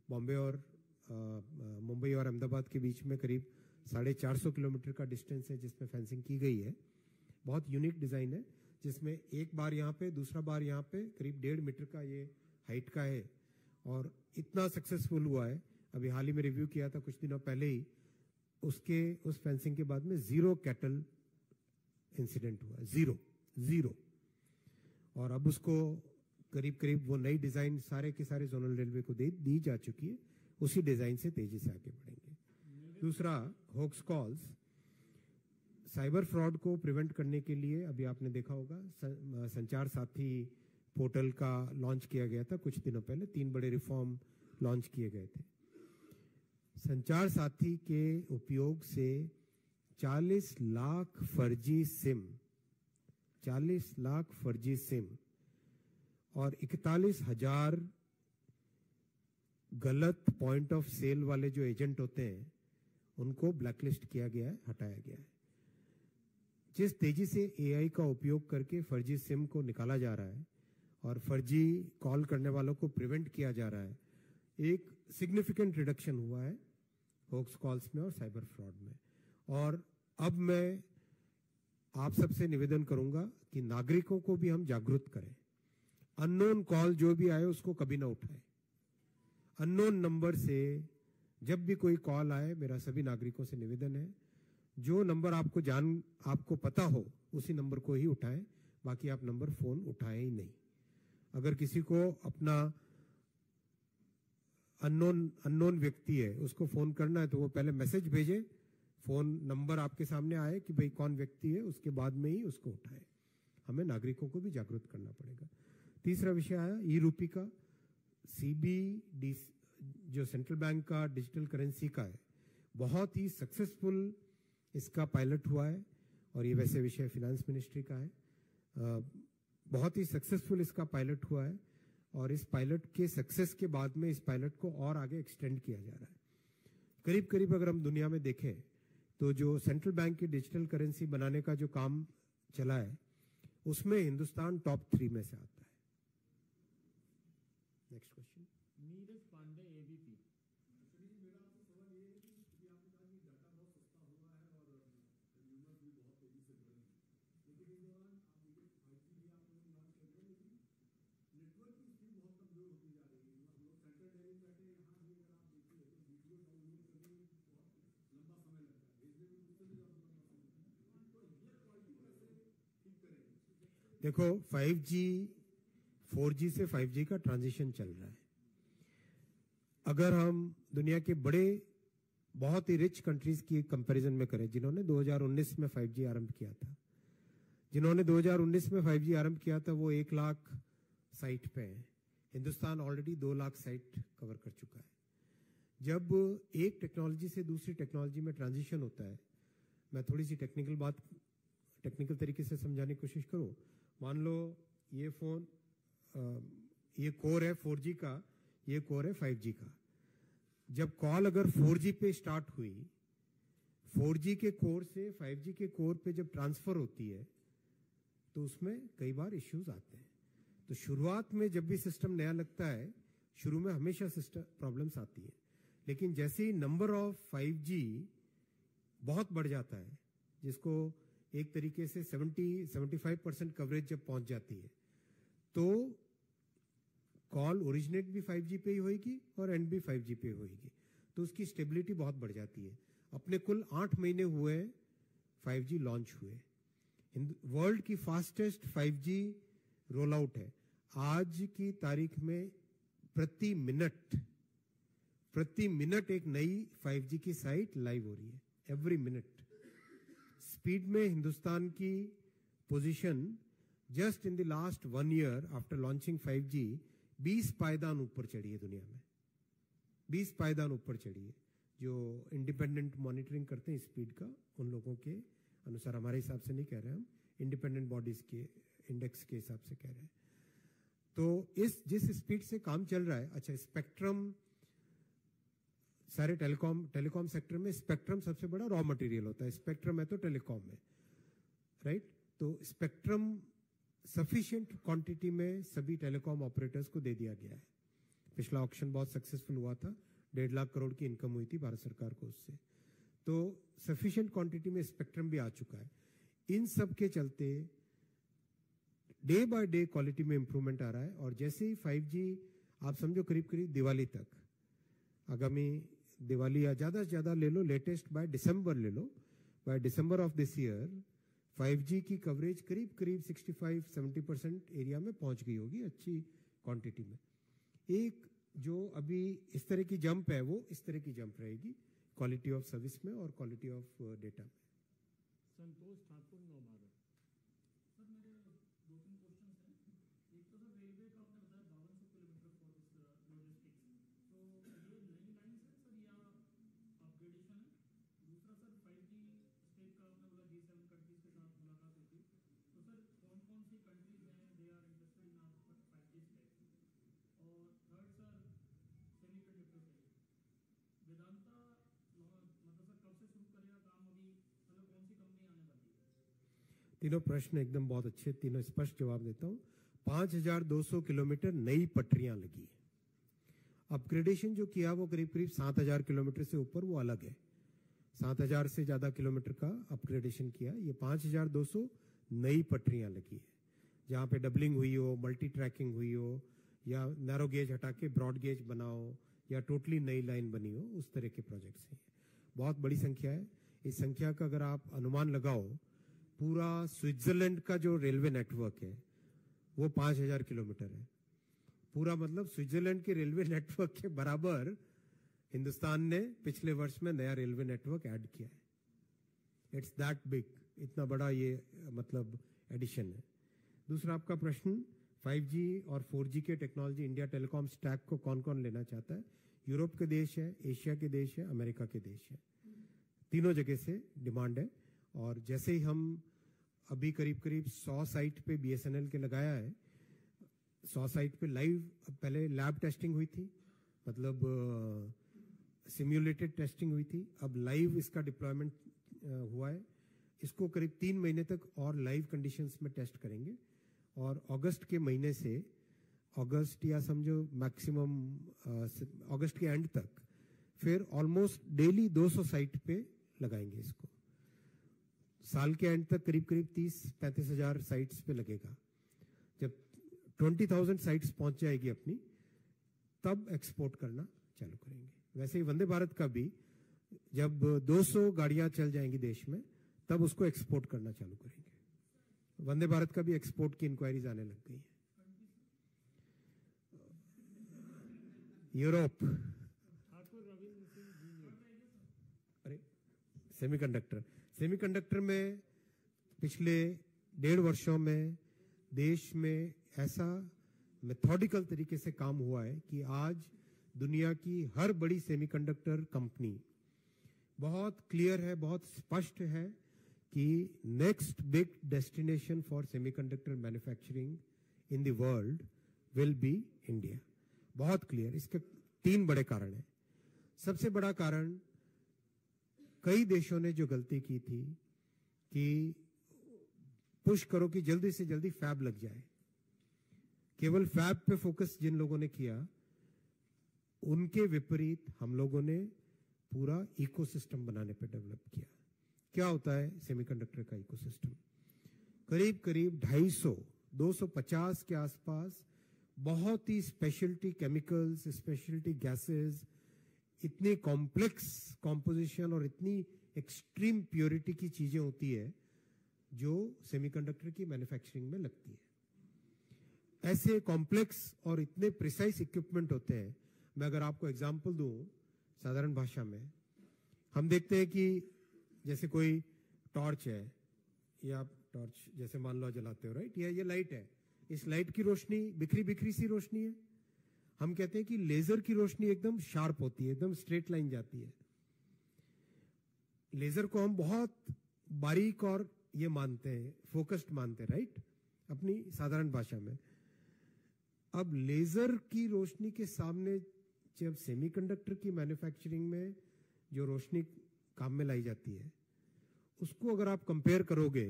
बॉम्बे और मुंबई और अहमदाबाद के बीच में करीब 450 किलोमीटर का डिस्टेंस है जिसमें फेंसिंग की गई है। बहुत यूनिक डिजाइन है जिसमें एक बार यहाँ पे, दूसरा बार यहाँ पे करीब 1.5 मीटर का ये हाइट का है और इतना सक्सेसफुल हुआ है। अभी हाल ही में रिव्यू किया था कुछ दिनों पहले ही, उस फेंसिंग के बाद में 0 कैटल इंसिडेंट हुआ, 0। और अब उसको करीब करीब वो नई डिजाइन सारे के सारे जोनल रेलवे को दी जा चुकी है। उसी डिजाइन से तेजी से आगे बढ़ेंगे। दूसरा, होक्स कॉल्स, साइबर फ्रॉड को प्रिवेंट करने के लिए अभी आपने देखा होगा संचार साथी पोर्टल का लॉन्च किया गया था कुछ दिनों पहले। 3 बड़े रिफॉर्म लॉन्च किए गए थे। संचार साथी के उपयोग से 40 लाख फर्जी सिम और 41,000 गलत पॉइंट ऑफ सेल वाले जो एजेंट होते हैं उनको ब्लैकलिस्ट किया गया है, हटाया गया है। जिस तेजी से एआई का उपयोग करके फर्जी सिम को निकाला जा रहा है और फर्जी कॉल करने वालों को प्रिवेंट किया जा रहा है, एक सिग्निफिकेंट रिडक्शन हुआ है होक्स कॉल्स में और साइबर फ्रॉड में। और अब मैं आप सबसे निवेदन करूंगा कि नागरिकों को भी हम जागरूक करें। अननोन कॉल जो भी आए उसको कभी ना उठाएं। अननोन नंबर से जब भी कोई कॉल आए, मेरा सभी नागरिकों से निवेदन है, जो नंबर आपको पता हो उसी नंबर को ही उठाएं, बाकी आप नंबर फोन उठाएं ही नहीं। अगर किसी को अपना अननोन व्यक्ति है उसको फोन करना है तो वो पहले मैसेज भेजे, फोन नंबर आपके सामने आए कि भाई कौन व्यक्ति है, उसके बाद में ही उसको उठाएं। हमें नागरिकों को भी जागरूक करना पड़ेगा। तीसरा विषय आया ई रूपी का। CBDC जो सेंट्रल बैंक का डिजिटल करेंसी का है, बहुत ही सक्सेसफुल इसका पायलट हुआ है और ये वैसे विषय फाइनेंस मिनिस्ट्री का है। बहुत ही सक्सेसफुल इसका पायलट हुआ है और इस पायलट के सक्सेस के बाद में इस पायलट को और आगे एक्सटेंड किया जा रहा है। करीब करीब अगर हम दुनिया में देखें तो जो सेंट्रल बैंक की डिजिटल करेंसी बनाने का जो काम चला है उसमें हिंदुस्तान टॉप 3 में से आता है। Next question, Neeraj Pandey, ABP। मेरा आपसे सवाल ये है कि आपने कहा कि डाटा बहुत सस्ता हुआ है और कंज्यूमर भी बहुत तेजी से बढ़े हैं, लेकिन इस दौरान आप देखिए 5G भी आप लोग लॉन्च कर रहे हैं, लेकिन नेटवर्क की स्पीड बहुत कमजोर होती जा रही है। हम लोग सेंट्रल दिल्ली में बैठे हैं, यहाँ भी अगर आप देखिए तो वीडियो डाउनलोड करने में बहुत लंबा समय लगता है, भेजने में उससे भी ज्यादा लंबा समय लगता है। तो ये क्वालिटी कैसे ठीक करेंगे? देखो 5G 4G से 5G का ट्रांजिशन चल रहा है। अगर हम दुनिया के बड़े बहुत ही रिच कंट्रीज की कंपैरिजन में करें, जिन्होंने 2019 में 5G आरंभ किया था, जिन्होंने 2019 में 5G आरंभ किया था वो 1 लाख साइट पे है। Hindustan already 2 lakh site cover कर चुका है। जब एक टेक्नोलॉजी से दूसरी टेक्नोलॉजी में ट्रांजिशन होता है, मैं थोड़ी सी टेक्निकल तरीके से समझाने की कोशिश करूं। मान लो ये फोन, ये कोर है 4G का, ये कोर है 5G का। जब कॉल अगर 4G पे स्टार्ट हुई, 4G के कोर से 5G के कोर पे जब ट्रांसफर होती है तो उसमें कई बार इश्यूज आते हैं। तो शुरुआत में जब भी सिस्टम नया लगता है, शुरू में हमेशा सिस्टम प्रॉब्लम्स आती है, लेकिन जैसे ही नंबर ऑफ 5G बहुत बढ़ जाता है, जिसको एक तरीके से 70-75% कवरेज जब पहुंच जाती है तो कॉल ओरिजिनेट भी 5G पे ही होगी और एंड भी 5G पे होगी, तो उसकी स्टेबिलिटी बहुत बढ़ जाती है। अपने कुल 8 महीने हुए 5G लॉन्च हुए, वर्ल्ड की फास्टेस्ट 5G रोल आउट है। आज की तारीख में प्रति मिनट एक नई 5G की साइट लाइव हो रही है, एवरी मिनट। स्पीड में हिंदुस्तान की position just in the last 1 year after launching 5G 20 पायदान ऊपर चढ़ी है दुनिया में, 20 पायदान ऊपर चढ़ी है। जो इंडिपेंडेंट मॉनिटरिंग करते हैं स्पीड का, उन लोगों के अनुसार, हमारे हिसाब से नहीं कह रहे हम, इंडिपेंडेंट बॉडीज के इंडेक्स के हिसाब से कह रहे हैं। तो जिस स्पीड से काम चल रहा है, अच्छा स्पेक्ट्रम, सारे टेलीकॉम सेक्टर में स्पेक्ट्रम सबसे बड़ा रॉ मटेरियल होता है, स्पेक्ट्रम है तो टेलीकॉम में, राइट। तो स्पेक्ट्रम सफिशिएंट क्वांटिटी में सभी टेलीकॉम ऑपरेटर्स को दे दिया गया है। पिछला ऑक्शन बहुत सक्सेसफुल हुआ था, 1.5 लाख करोड़ की इनकम हुई थी भारत सरकार को उससे, तो सफिशिएंट क्वांटिटी में स्पेक्ट्रम भी आ चुका है। इन सब के चलते डे बाय डे क्वालिटी में इंप्रूवमेंट आ रहा है। और जैसे ही 5G आप समझो करीब करीब दिवाली तक, आगामी दिवाली या ज्यादा से ज्यादा ले लो, लेटेस्ट बाय दिसंबर ले लो, by December of this year 5G की कवरेज करीब करीब 65-70% एरिया में पहुंच गई होगी अच्छी क्वांटिटी में। एक जो अभी इस तरह की जंप है वो इस तरह की जंप रहेगी क्वालिटी ऑफ सर्विस में और क्वालिटी ऑफ डेटा में। संतोष ठाकुर, नव भारत। सर मेरे 2-3 क्वेश्चन हैं। एक तो सर रेलवे का आपने बताया 5200 किलोमीटर फॉर दिस लॉजिस्टिक्स, तो ये नई लाइन है सर या अपग्रेडेशन है? दूसरा सर 5G स्टेक का आपने बोला G7 कंट्रीज के साथ मुलाकात हुई थी, तो सर कौन कौन सी कंट्रीज हैं they are interested in our 5G stake? और थर्ड सर सेमीकंडक्टर पे वेदांता मतलब सर कब से शुरू करेगा काम, अभी मतलब कौन सी कंपनी आने वाली है? तीनों प्रश्न एकदम बहुत अच्छे, तीनों स्पष्ट जवाब देता हूं। 5200 किलोमीटर नई पटरियां लगी, अपग्रेडेशन जो किया वो करीब करीब 7000 किलोमीटर से ऊपर, वो अलग है। 7000 से ज्यादा किलोमीटर का अपग्रेडेशन किया। ये 5200 नई पटरियां लगी है, जहां पे डबलिंग हुई हो, मल्टी ट्रैकिंग हुई हो, या नैरो गेज हटा के ब्रॉड गेज बनाओ, या टोटली नई लाइन बनी हो, उस तरह के प्रोजेक्ट्स हैं। बहुत बड़ी संख्या है। इस संख्या का अगर आप अनुमान लगाओ, पूरा स्विट्जरलैंड का जो रेलवे नेटवर्क है वो 5000 किलोमीटर है। पूरा मतलब स्विट्जरलैंड के रेलवे नेटवर्क के बराबर हिंदुस्तान ने पिछले वर्ष में नया रेलवे नेटवर्क ऐड किया है। इट्स दैट बिग, इतना बड़ा ये मतलब एडिशन है। दूसरा आपका प्रश्न, 5G और 4G के टेक्नोलॉजी इंडिया टेलीकॉम स्टैक को कौन कौन लेना चाहता है? यूरोप के देश है, एशिया के देश है, अमेरिका के देश है, तीनों जगह से डिमांड है। और जैसे ही हम अभी करीब करीब 100 साइट पे BSNL के लगाया है, 100 साइट पे लाइव, पहले लैब टेस्टिंग हुई थी, मतलब सिम्युलेटेड टेस्टिंग हुई थी, अब लाइव इसका डिप्लॉयमेंट हुआ है। इसको करीब 3 महीने तक और लाइव कंडीशंस में टेस्ट करेंगे, और अगस्त के महीने से, अगस्त या समझो मैक्सिमम अगस्त के एंड तक, फिर ऑलमोस्ट डेली 200 साइट पे लगाएंगे इसको। साल के एंड तक करीब करीब 30-35 हजार साइट्स पे लगेगा। जब 20,000 साइट्स पहुंच जाएगी अपनी, तब एक्सपोर्ट करना चालू करेंगे। वैसे ही वंदे भारत का भी जब 200 गाड़ियां चल जाएंगी देश में, तब उसको एक्सपोर्ट करना चालू करेंगे। वंदे भारत का भी एक्सपोर्ट की इंक्वायरीज आने लग गई है। Europe, Thakur Ravindra Singh junior. अरे सेमीकंडक्टर में पिछले 1.5 वर्षों में देश में ऐसा मेथोडिकल तरीके से काम हुआ है कि आज दुनिया की हर बड़ी सेमीकंडक्टर कंपनी बहुत क्लियर है, बहुत स्पष्ट है कि next big destination for semiconductor manufacturing in the world will be India. बहुत क्लियर। इसके 3 बड़े कारण हैं। सबसे बड़ा कारण, कई देशों ने जो गलती की थी कि पुश करो कि जल्दी से जल्दी फैब लग जाए, केवल फैब पे फोकस जिन लोगों ने किया, उनके विपरीत हम लोगों ने पूरा इकोसिस्टम बनाने पे डेवलप किया। क्या होता है सेमीकंडक्टर का इकोसिस्टम? करीब करीब 250 के आसपास बहुत ही स्पेशलिटी केमिकल्स, स्पेशलिटी गैसेस, इतनी कॉम्प्लेक्स कॉम्पोजिशन और इतनी एक्सट्रीम प्योरिटी की चीजें होती है जो सेमीकंडक्टर की मैन्युफैक्चरिंग में लगती है। ऐसे कॉम्प्लेक्स और इतने प्रिसाइज इक्विपमेंट होते हैं। मैं अगर आपको एग्जांपल दूं साधारण भाषा में, हम देखते हैं कि जैसे कोई टॉर्च है, या आप टॉर्च जैसे मान लो जलाते हो, राइट, या ये लाइट है, इस लाइट की रोशनी बिखरी बिखरी सी रोशनी है। हम कहते हैं कि लेजर की रोशनी एकदम शार्प होती है, एकदम स्ट्रेट लाइन जाती है। लेजर को हम बहुत बारीक और ये मानते हैं, फोकस्ड मानते हैं, राइट, अपनी साधारण भाषा में। अब लेजर की रोशनी के सामने जब सेमीकंडक्टर की मैन्युफैक्चरिंग में जो रोशनी काम में लाई जाती है, उसको अगर आप कंपेयर करोगे,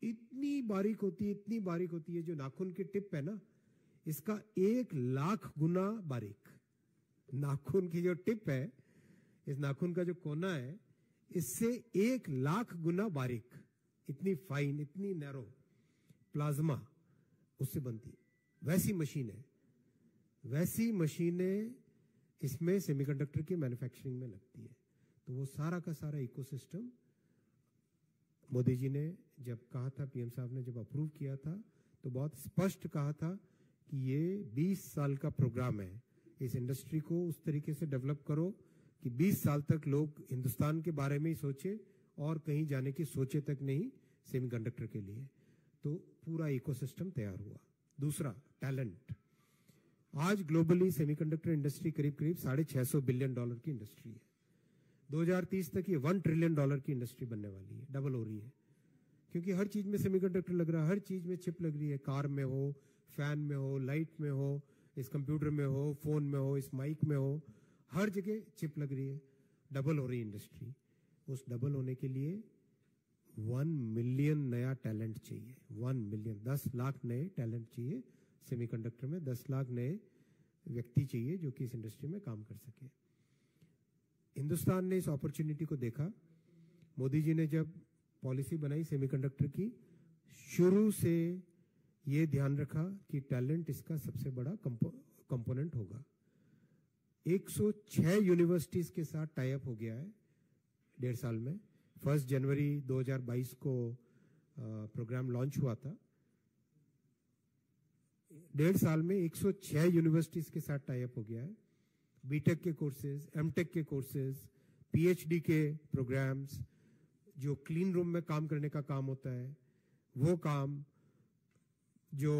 इतनी बारीक होती है, इतनी बारीक होती है, जो नाखून की टिप है ना, इसका 1,00,000 गुना बारीक। नाखून की जो टिप है, इस नाखून का जो कोना है, इससे 1,00,000 गुना बारीक, इतनी फाइन, इतनी नैरो प्लाज्मा उससे बनती है। वैसी मशीनें इसमें सेमीकंडक्टर की मैन्युफैक्चरिंग में लगती है। तो वो सारा का सारा इकोसिस्टम मोदी जी ने जब कहा था, पीएम साहब ने जब अप्रूव किया था, तो बहुत स्पष्ट कहा था कि ये 20 साल का प्रोग्राम है। इस इंडस्ट्री को उस तरीके से डेवलप करो कि 20 साल तक लोग हिंदुस्तान के बारे में ही सोचे और कहीं जाने की सोचे तक नहीं सेमीकंडक्टर के लिए। तो पूरा इकोसिस्टम तैयार हुआ। दूसरा, टैलेंट। आज ग्लोबली सेमीकंडक्टर इंडस्ट्री करीब करीब $650 बिलियन की इंडस्ट्री है। 2030 तक ये $1 ट्रिलियन की इंडस्ट्री बनने वाली है, डबल हो रही है, क्योंकि हर चीज में सेमीकंडक्टर लग रहा है, हर चीज में चिप लग रही है। कार में हो, फैन में हो, लाइट में हो, इस कंप्यूटर में हो, फोन में हो, इस माइक में हो, हर जगह चिप लग रही है। डबल हो रही इंडस्ट्री। उस डबल होने के लिए 1 मिलियन नया टैलेंट चाहिए। 1 मिलियन, 10 लाख नए टैलेंट चाहिए सेमीकंडक्टर में। 10 लाख नए व्यक्ति चाहिए जो कि इस इंडस्ट्री में काम कर सके। हिंदुस्तान ने इस अपॉर्चुनिटी को देखा। मोदी जी ने जब पॉलिसी बनाई सेमीकंडक्टर की, शुरू से ये ध्यान रखा कि टैलेंट इसका सबसे बड़ा कंपोनेंट होगा। 106 यूनिवर्सिटीज के साथ टाई अप हो गया है 1.5 साल में। 1 जनवरी 2022 को प्रोग्राम लॉन्च हुआ था। 1.5 साल में 106 यूनिवर्सिटीज के साथ टाई अप हो गया है। बीटेक के कोर्सेज, एमटेक के कोर्सेज, पीएचडी के प्रोग्राम्स, जो क्लीन रूम में काम करने का काम होता है वो काम, जो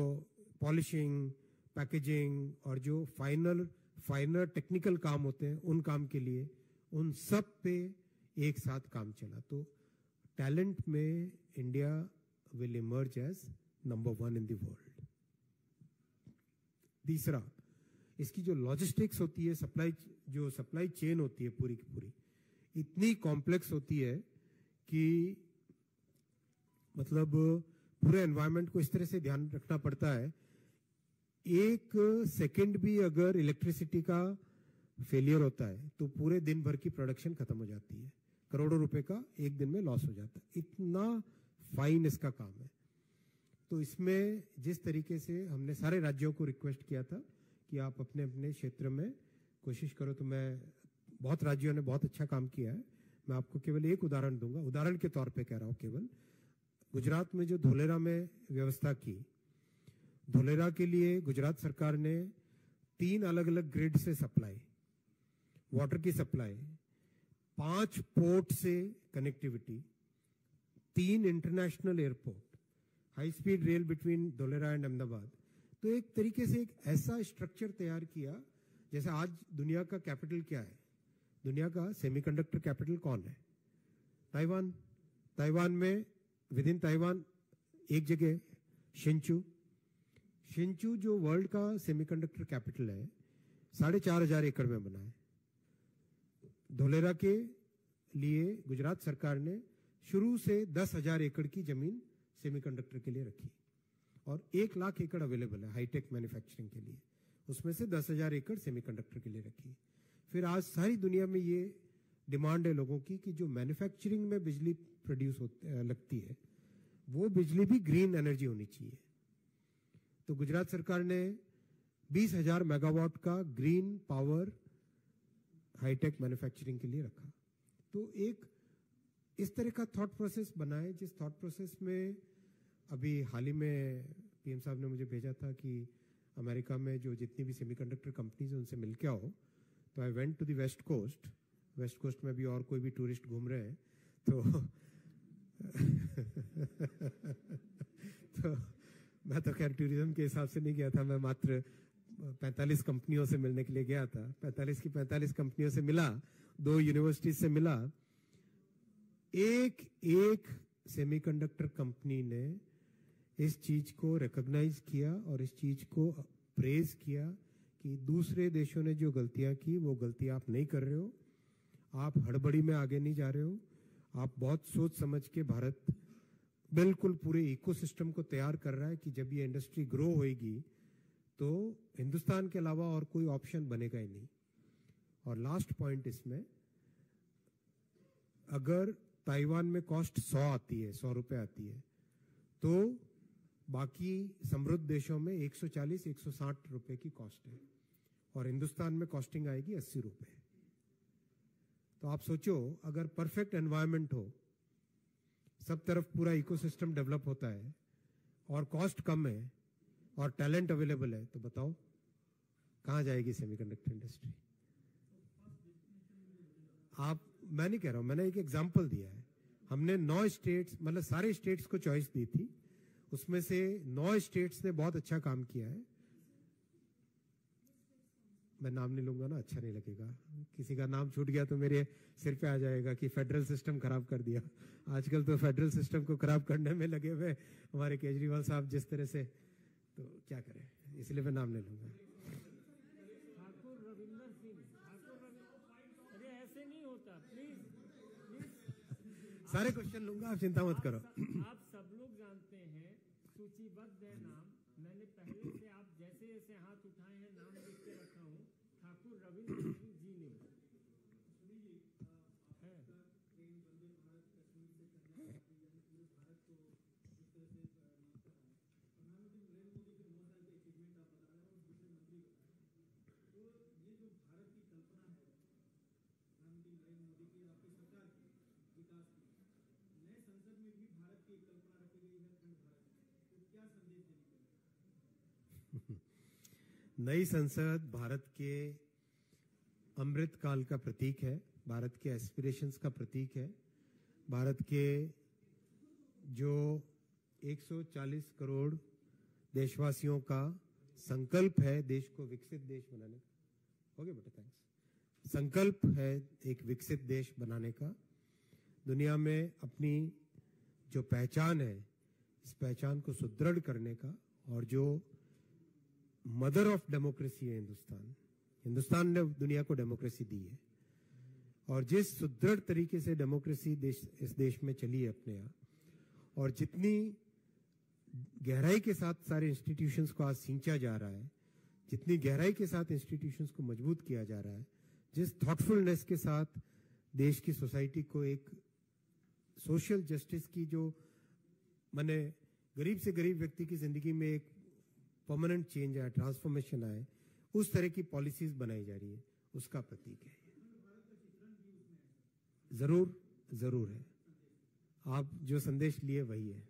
पॉलिशिंग, पैकेजिंग और जो फाइनर टेक्निकल काम होते हैं उन काम के लिए, उन सब पे एक साथ काम चला। तो टैलेंट में India will emerge as number 1 in the world. तीसरा, इसकी जो लॉजिस्टिक्स होती है, सप्लाई चेन होती है पूरी की पूरी, इतनी कॉम्प्लेक्स होती है कि मतलब पूरे एनवायरनमेंट को इस तरह से ध्यान रखना पड़ता है। 1 सेकंड भी अगर इलेक्ट्रिसिटी का फेलियर होता है तो पूरे दिन भर की प्रोडक्शन खत्म हो जाती है। करोड़ों रुपए का एक दिन में लॉस हो जाता है। इतना फाइन इसका काम है। तो इसमें जिस तरीके से हमने सारे राज्यों को रिक्वेस्ट किया था कि आप अपने अपने क्षेत्र में कोशिश करो, तो बहुत राज्यों ने बहुत अच्छा काम किया है। मैं आपको केवल एक उदाहरण दूंगा, उदाहरण के तौर पे कह रहा हूं केवल। गुजरात में जो धोलेरा में व्यवस्था की, धोलेरा के लिए गुजरात सरकार ने 3 अलग अलग ग्रिड से सप्लाई, वाटर की सप्लाई, 5 पोर्ट से connectivity, 3 international airport, high speed rail between Dholera and Ahmedabad. तो एक तरीके से एक ऐसा स्ट्रक्चर तैयार किया जैसे आज दुनिया का कैपिटल क्या है? दुनिया का सेमीकंडक्टर कैपिटल कौन है? ताइवान। ताइवान में विद इन ताइवान एक जगह शिंचू जो वर्ल्ड का सेमीकंडक्टर कैपिटल है, 4,500 एकड़ में बना है। धोलेरा के लिए गुजरात सरकार ने शुरू से 10,000 एकड़ की जमीन सेमीकंडक्टर के लिए रखी और 1 लाख एकड़ अवेलेबल है हाईटेक मैन्युफैक्चरिंग के लिए। उसमें से 10,000 एकड़ सेमीकंडक्टर के लिए रखी। फिर आज सारी दुनिया में ये डिमांड है लोगों की कि जो मैन्युफैक्चरिंग में बिजली प्रोड्यूस लगती है वो बिजली भी ग्रीन एनर्जी होनी चाहिए। तो गुजरात सरकार ने 20,000 मेगावाट का ग्रीन पावर हाईटेक मैन्युफैक्चरिंग के लिए रखा। तो एक इस तरह का थॉट प्रोसेस बनाए, जिस थॉट प्रोसेस में अभी हाल ही में पीएम साहब ने मुझे भेजा था कि अमेरिका में जो जितनी भी सेमीकंडक्टर कंपनीज हैं उनसे मिल के आओ। तो I went to the west coast में भी और कोई भी टूरिस्ट घूम रहे हैं तो तो मैं तो खैर टूरिज्म के हिसाब से नहीं गया था, मैं मात्र 45 कंपनियों से मिलने के लिए गया था। 45 की 45 कंपनियों से मिला, 2 यूनिवर्सिटीज से मिला। एक सेमीकंडक्टर कंपनी ने इस चीज को रिकॉग्नाइज किया और इस चीज को प्रेज किया कि दूसरे देशों ने जो गलतियां की वो गलती आप नहीं कर रहे हो, आप हड़बड़ी में आगे नहीं जा रहे हो, आप बहुत सोच समझ के भारत बिल्कुल पूरे इकोसिस्टम को तैयार कर रहा है कि जब ये इंडस्ट्री ग्रो होएगी तो हिंदुस्तान के अलावा और कोई ऑप्शन बनेगा ही नहीं। और लास्ट पॉइंट इसमें, अगर ताइवान में कॉस्ट 100 आती है, 100 रुपए आती है, तो बाकी समृद्ध देशों में 140-160 रुपए की कॉस्ट है और हिंदुस्तान में कॉस्टिंग आएगी 80 रुपए। तो आप सोचो, अगर परफेक्ट एनवायरनमेंट हो, सब तरफ पूरा इकोसिस्टम डेवलप होता है और कॉस्ट कम है और टैलेंट अवेलेबल है, तो बताओ कहां जाएगी सेमीकंडक्टर इंडस्ट्री? मैं नहीं कह रहा हूं, मैंने एक एग्जांपल दिया है। हमने 9 स्टेट्स, मतलब सारे स्टेट्स को चॉइस दी थी, उसमें से 9 स्टेट्स ने बहुत अच्छा काम किया है। मैं नाम नहीं लूंगा ना, अच्छा नहीं लगेगा, किसी का नाम छूट गया तो मेरे सिर पे आ जाएगा कि फेडरल सिस्टम खराब कर दिया। आजकल तो फेडरल सिस्टम को खराब करने में लगे हुए हमारे केजरीवाल साहब जिस तरह से, तो क्या करें, इसलिए मैं नाम नहीं लूंगा। ठाकुर रविंदर सिंह, अरे ऐसे नहीं होता, प्लीज सारे क्वेश्चन लूंगा, आप चिंता मत करो। आप सब लोग जानते हैं, सूचीबद्ध है नाम, मैंने पहले से आप जैसे जैसे हाथ उठाए हैं नाम लिख के रखा हूँ। ठाकुर रविंद्र सिंह जी ने नई संसद भारत के अमृत काल का प्रतीक है, भारत के एस्पिरेशंस का प्रतीक है, भारत के जो 140 करोड़ देशवासियों का संकल्प है देश को विकसित देश बनाने का। हो गया बेटा, थैंक्स। संकल्प है एक विकसित देश बनाने का, दुनिया में अपनी जो पहचान है इस पहचान को सुदृढ़ करने का, और जो मदर ऑफ डेमोक्रेसी है हिंदुस्तान ने दुनिया को डेमोक्रेसी दी है, और जिस सुदृढ़ तरीके से डेमोक्रेसी इस देश में चली है अपने यहाँ, और जितनी गहराई के साथ सारे इंस्टीट्यूशंस को आज सींचा जा रहा है, जितनी गहराई के साथ इंस्टीट्यूशंस को मजबूत किया जा रहा है, जिस थॉटफुलनेस के साथ देश की सोसाइटी को एक सोशल जस्टिस की, जो माने गरीब से गरीब व्यक्ति की जिंदगी में एक परमानेंट चेंज आए, ट्रांसफॉर्मेशन आए, उस तरह की पॉलिसीज बनाई जा रही है, उसका प्रतीक है। जरूर है, आप जो संदेश लिए वही है।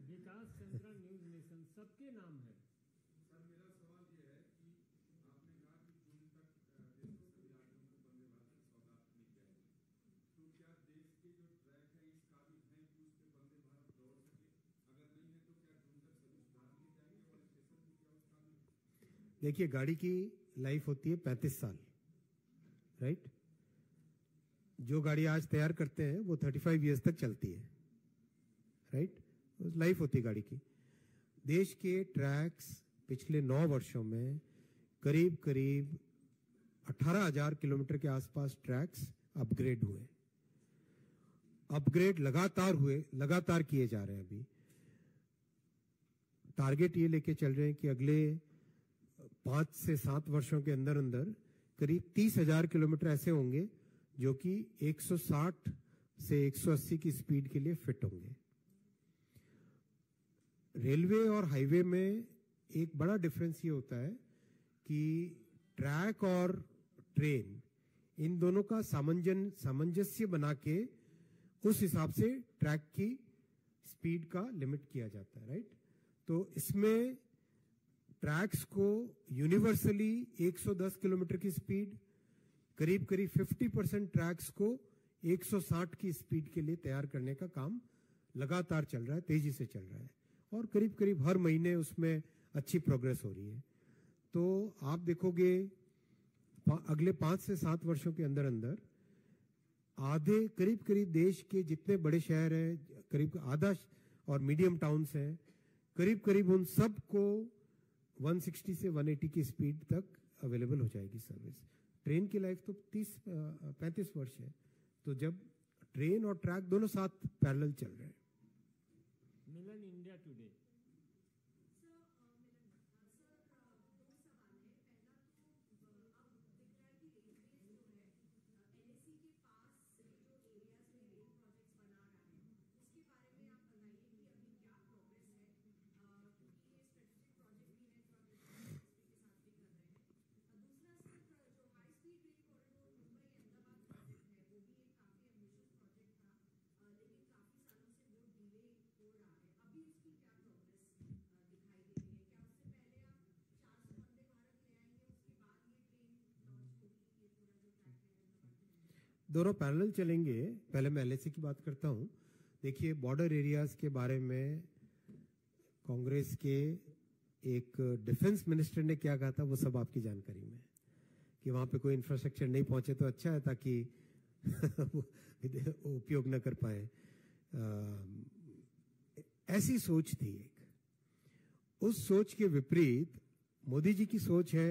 विकास चंद्रा न्यूज नेशन सबके नाम है। सर, मेरा सवाल ये है कि आपने कहा कि जून तक देश के सभी राज्यों में वंदे भारत सौगात मिल जाएगी, तो क्या देश के जो ट्रैक है इस काबिल है कि उस पे वंदे भारत दौड़ सके? अगर नहीं है तो क्या जून तक सभी सुधार लिए जाएंगे और स्टेशन भी क्या उस काबिल? देखिए, गाड़ी की लाइफ होती है 35 साल, राइट? जो गाड़ी आज तैयार करते हैं वो 35 इयर्स तक चलती है, राइट? लाइफ होती है गाड़ी की। देश के ट्रैक्स पिछले 9 वर्षों में करीब 18,000 किलोमीटर के आसपास ट्रैक्स अपग्रेड हुए, लगातार किए जा रहे हैं। अभी टारगेट ये लेके चल रहे हैं कि अगले 5 से 7 वर्षों के अंदर अंदर करीब 30,000 किलोमीटर ऐसे होंगे जो कि 160 से 180 की स्पीड के लिए फिट होंगे। रेलवे और हाईवे में एक बड़ा डिफरेंस ये होता है कि ट्रैक और ट्रेन, इन दोनों का सामंजस्य बना के उस हिसाब से ट्रैक की स्पीड का लिमिट किया जाता है, राइट। तो इसमें ट्रैक्स को यूनिवर्सली 110 किलोमीटर की स्पीड, करीब करीब 50% ट्रैक्स को 160 की स्पीड के लिए तैयार करने का काम लगातार चल रहा है, तेजी से चल रहा है, और करीब करीब हर महीने उसमें अच्छी प्रोग्रेस हो रही है। तो आप देखोगे अगले 5 से 7 वर्षों के अंदर अंदर आधे करीब करीब देश के जितने बड़े शहर हैं, करीब आधा, और मीडियम टाउन्स हैं, करीब करीब उन सब को 160 से 180 की स्पीड तक अवेलेबल हो जाएगी सर्विस। ट्रेन की लाइफ तो 35 वर्ष है, तो जब ट्रेन और ट्रैक दोनों साथ पैरेलल चल रहे हैं। मिलन इंडिया टुडे। दोनों पैरेलल चलेंगे। पहले मैं एलएसी की बात करता हूं। देखिए, बॉर्डर एरियाज के बारे में कांग्रेस के एक डिफेंस मिनिस्टर ने क्या कहा था, वो सब आपकी जानकारी में, कि वहां पे कोई इंफ्रास्ट्रक्चर नहीं पहुंचे तो अच्छा है, ताकि उपयोग न कर पाए। ऐसी सोच थी एक। उस सोच के विपरीत मोदी जी की सोच है,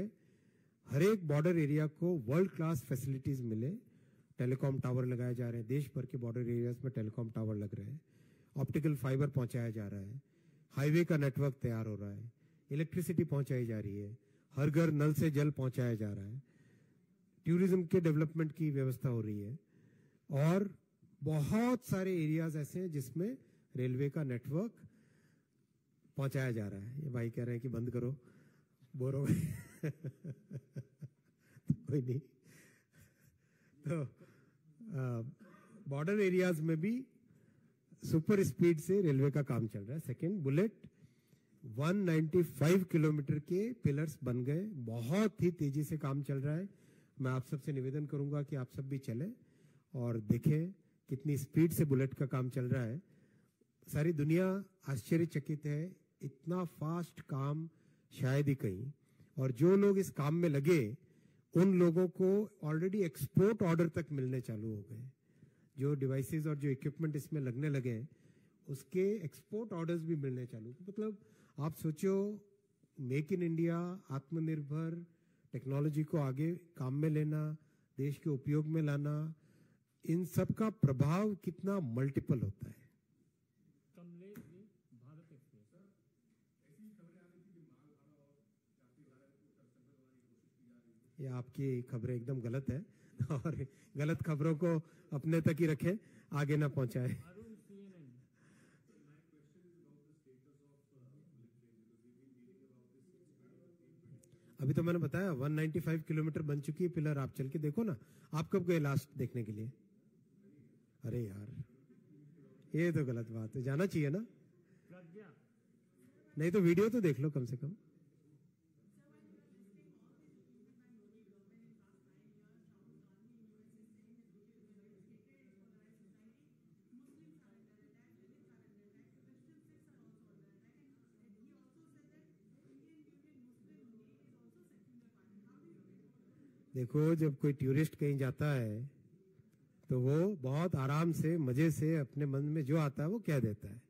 हर एक बॉर्डर एरिया को वर्ल्ड क्लास फैसिलिटीज मिले। टेलीकॉम टावर लगाए जा रहे हैं, देश भर के बॉर्डर एरियाज में टेलीकॉम टावर लग रहे हैं, ऑप्टिकल फाइबर पहुंचाया जा रहा है, हाईवे का नेटवर्क तैयार हो रहा है, इलेक्ट्रिसिटी पहुंचाई जा रही है, हर घर नल से जल पहुंचाया जा रहा है, टूरिज्म के डेवलपमेंट की व्यवस्था हो रही है, और बहुत सारे एरियाज ऐसे हैं जिसमें रेलवे का नेटवर्क पहुंचाया जा रहा है। ये भाई कह रहे हैं कि बंद करो, बोर हो गए। कोई नहीं। तो बॉर्डर एरियाज में भी सुपर स्पीड से रेलवे का काम चल रहा है। सेकंड, बुलेट 195 किलोमीटर के पिलर्स बन गए, बहुत ही तेजी से काम चल रहा है। मैं आप सबसे निवेदन करूंगा कि आप सब भी चलें और देखें कितनी स्पीड से बुलेट का काम चल रहा है। सारी दुनिया आश्चर्यचकित है, इतना फास्ट काम शायद ही कहीं। और जो लोग इस काम में लगे, उन लोगों को ऑलरेडी एक्सपोर्ट ऑर्डर तक मिलने चालू हो गए। जो डिवाइसेस और जो इक्विपमेंट इसमें लगने लगे, उसके एक्सपोर्ट ऑर्डर्स भी मिलने चालू। मतलब आप सोचो, मेक इन इंडिया, आत्मनिर्भर, टेक्नोलॉजी को आगे काम में लेना, देश के उपयोग में लाना, इन सब का प्रभाव कितना मल्टीपल होता है। कमलेश जी, भारत एक्सप्रेस। ये आपकी खबरें एकदम गलत है, और गलत खबरों को अपने तक ही रखें, आगे ना पहुंचाए। अरुण CNN। अभी तो मैंने बताया 195 किलोमीटर बन चुकी है पिलर। आप चल के देखो ना। आप कब गए लास्ट देखने के लिए? अरे यार, ये तो गलत बात है, जाना चाहिए ना। प्रज्ञा। नहीं तो वीडियो तो देख लो कम से कम। देखो, जब कोई टूरिस्ट कहीं जाता है तो वो बहुत आराम से, मजे से, अपने मन में जो आता है वो कह देता है।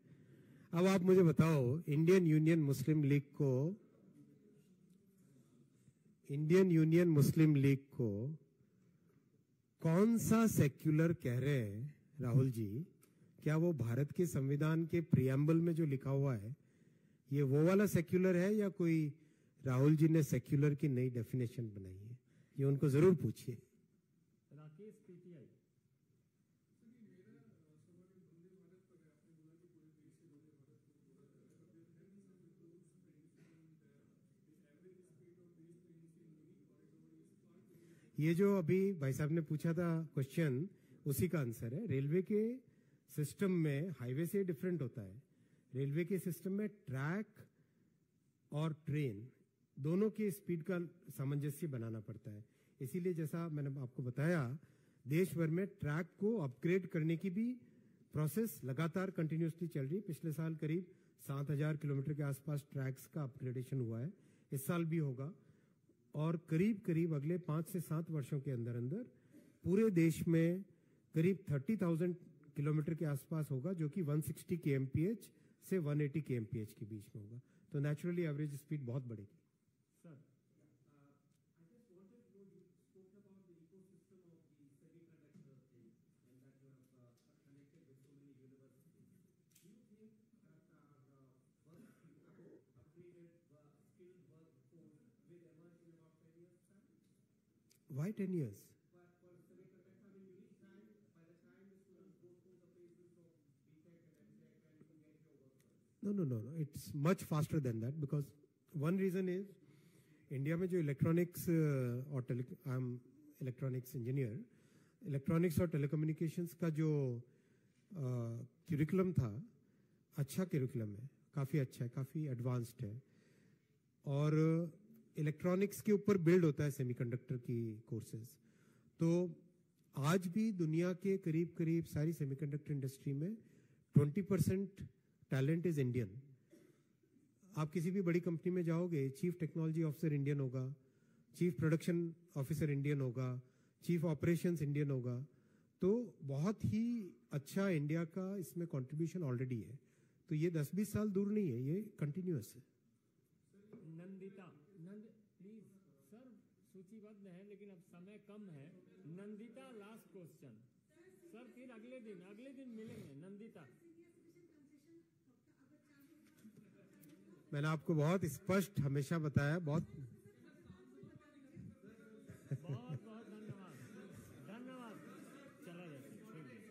अब आप मुझे बताओ, इंडियन यूनियन मुस्लिम लीग को कौन सा सेक्युलर कह रहे हैं राहुल जी? क्या वो भारत के संविधान के प्रियम्बल में जो लिखा हुआ है, ये वो वाला सेक्युलर है, या कोई राहुल जी ने सेक्युलर की नई डेफिनेशन बनाई है? ये उनको जरूर पूछिए। राकेश PTI। ये जो अभी भाई साहब ने पूछा था क्वेश्चन, उसी का आंसर है। रेलवे के सिस्टम में हाईवे से डिफरेंट होता है। रेलवे के सिस्टम में ट्रैक और ट्रेन दोनों की स्पीड का सामंजस्य बनाना पड़ता है। इसीलिए जैसा मैंने आपको बताया, देश भर में ट्रैक को अपग्रेड करने की भी प्रोसेस लगातार कंटिन्यूसली चल रही है। पिछले साल करीब 7,000 किलोमीटर के आसपास ट्रैक्स का अपग्रेडेशन हुआ है, इस साल भी होगा, और करीब करीब अगले 5 से 7 वर्षों के अंदर अंदर पूरे देश में करीब 30,000 किलोमीटर के आसपास होगा, जो कि 160 kmph से 180 kmph के बीच में होगा। तो नेचुरली एवरेज स्पीड बहुत बढ़ेगी। Sir, Why 10 years? No. It's much faster than that, because one reason is India में जो इलेक्ट्रॉनिक्स और I am electronics engineer, electronics और टेलीकम्युनिकेशंस का जो क्यूरिकुलम था, अच्छा क्यूरिकुलम है, काफ़ी अच्छा है, काफ़ी एडवांस्ड है, और इलेक्ट्रॉनिक्स के ऊपर बिल्ड होता है सेमीकंडक्टर की कोर्सेज। तो आज भी दुनिया के करीब करीब सारी सेमीकंडक्टर इंडस्ट्री में 20% टैलेंट इज इंडियन। आप किसी भी बड़ी कंपनी में जाओगे, चीफ टेक्नोलॉजी ऑफिसर इंडियन होगा, चीफ प्रोडक्शन ऑफिसर इंडियन होगा, चीफ ऑपरेशंस इंडियन होगा। तो बहुत ही अच्छा इंडिया का इसमें कंट्रीब्यूशन ऑलरेडी है। तो ये 10-20 साल दूर नहीं है, ये कंटिन्यूअस है। नंदिता, प्लीज सर, सूचीबद्ध है लेकिन अब समय कम है। नंदिता लास्ट क्वेश्चन सर, फिर अगले दिन मिलेंगे। नंदिता, मैंने आपको बहुत स्पष्ट हमेशा बताया। बहुत बहुत धन्यवाद। चला जाए, छोड़ दीजिए।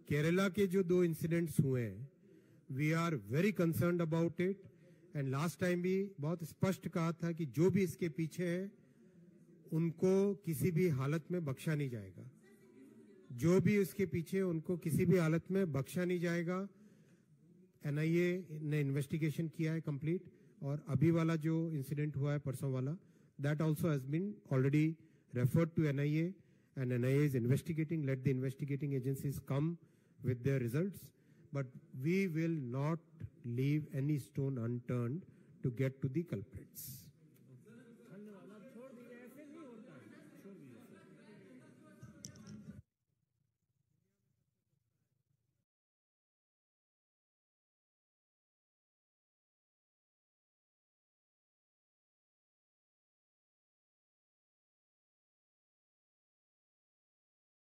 केरला के जो 2 इंसिडेंट्स हुए हैं, we are very concerned about it, and last time भी बहुत स्पष्ट कहा था कि जो भी इसके पीछे है उनको किसी भी हालत में बख्शा नहीं जाएगा। जो भी इसके पीछे, उनको किसी भी हालत में बख्शा नहीं जाएगा। एनआईए ने इन्वेस्टिगेशन किया है कंप्लीट, और अभी वाला जो इंसिडेंट हुआ है परसों वाला, that also has been already referred to NIA, and NIA is investigating. Let the investigating agencies come with their results, but we will not leave any stone unturned to get to the culprits.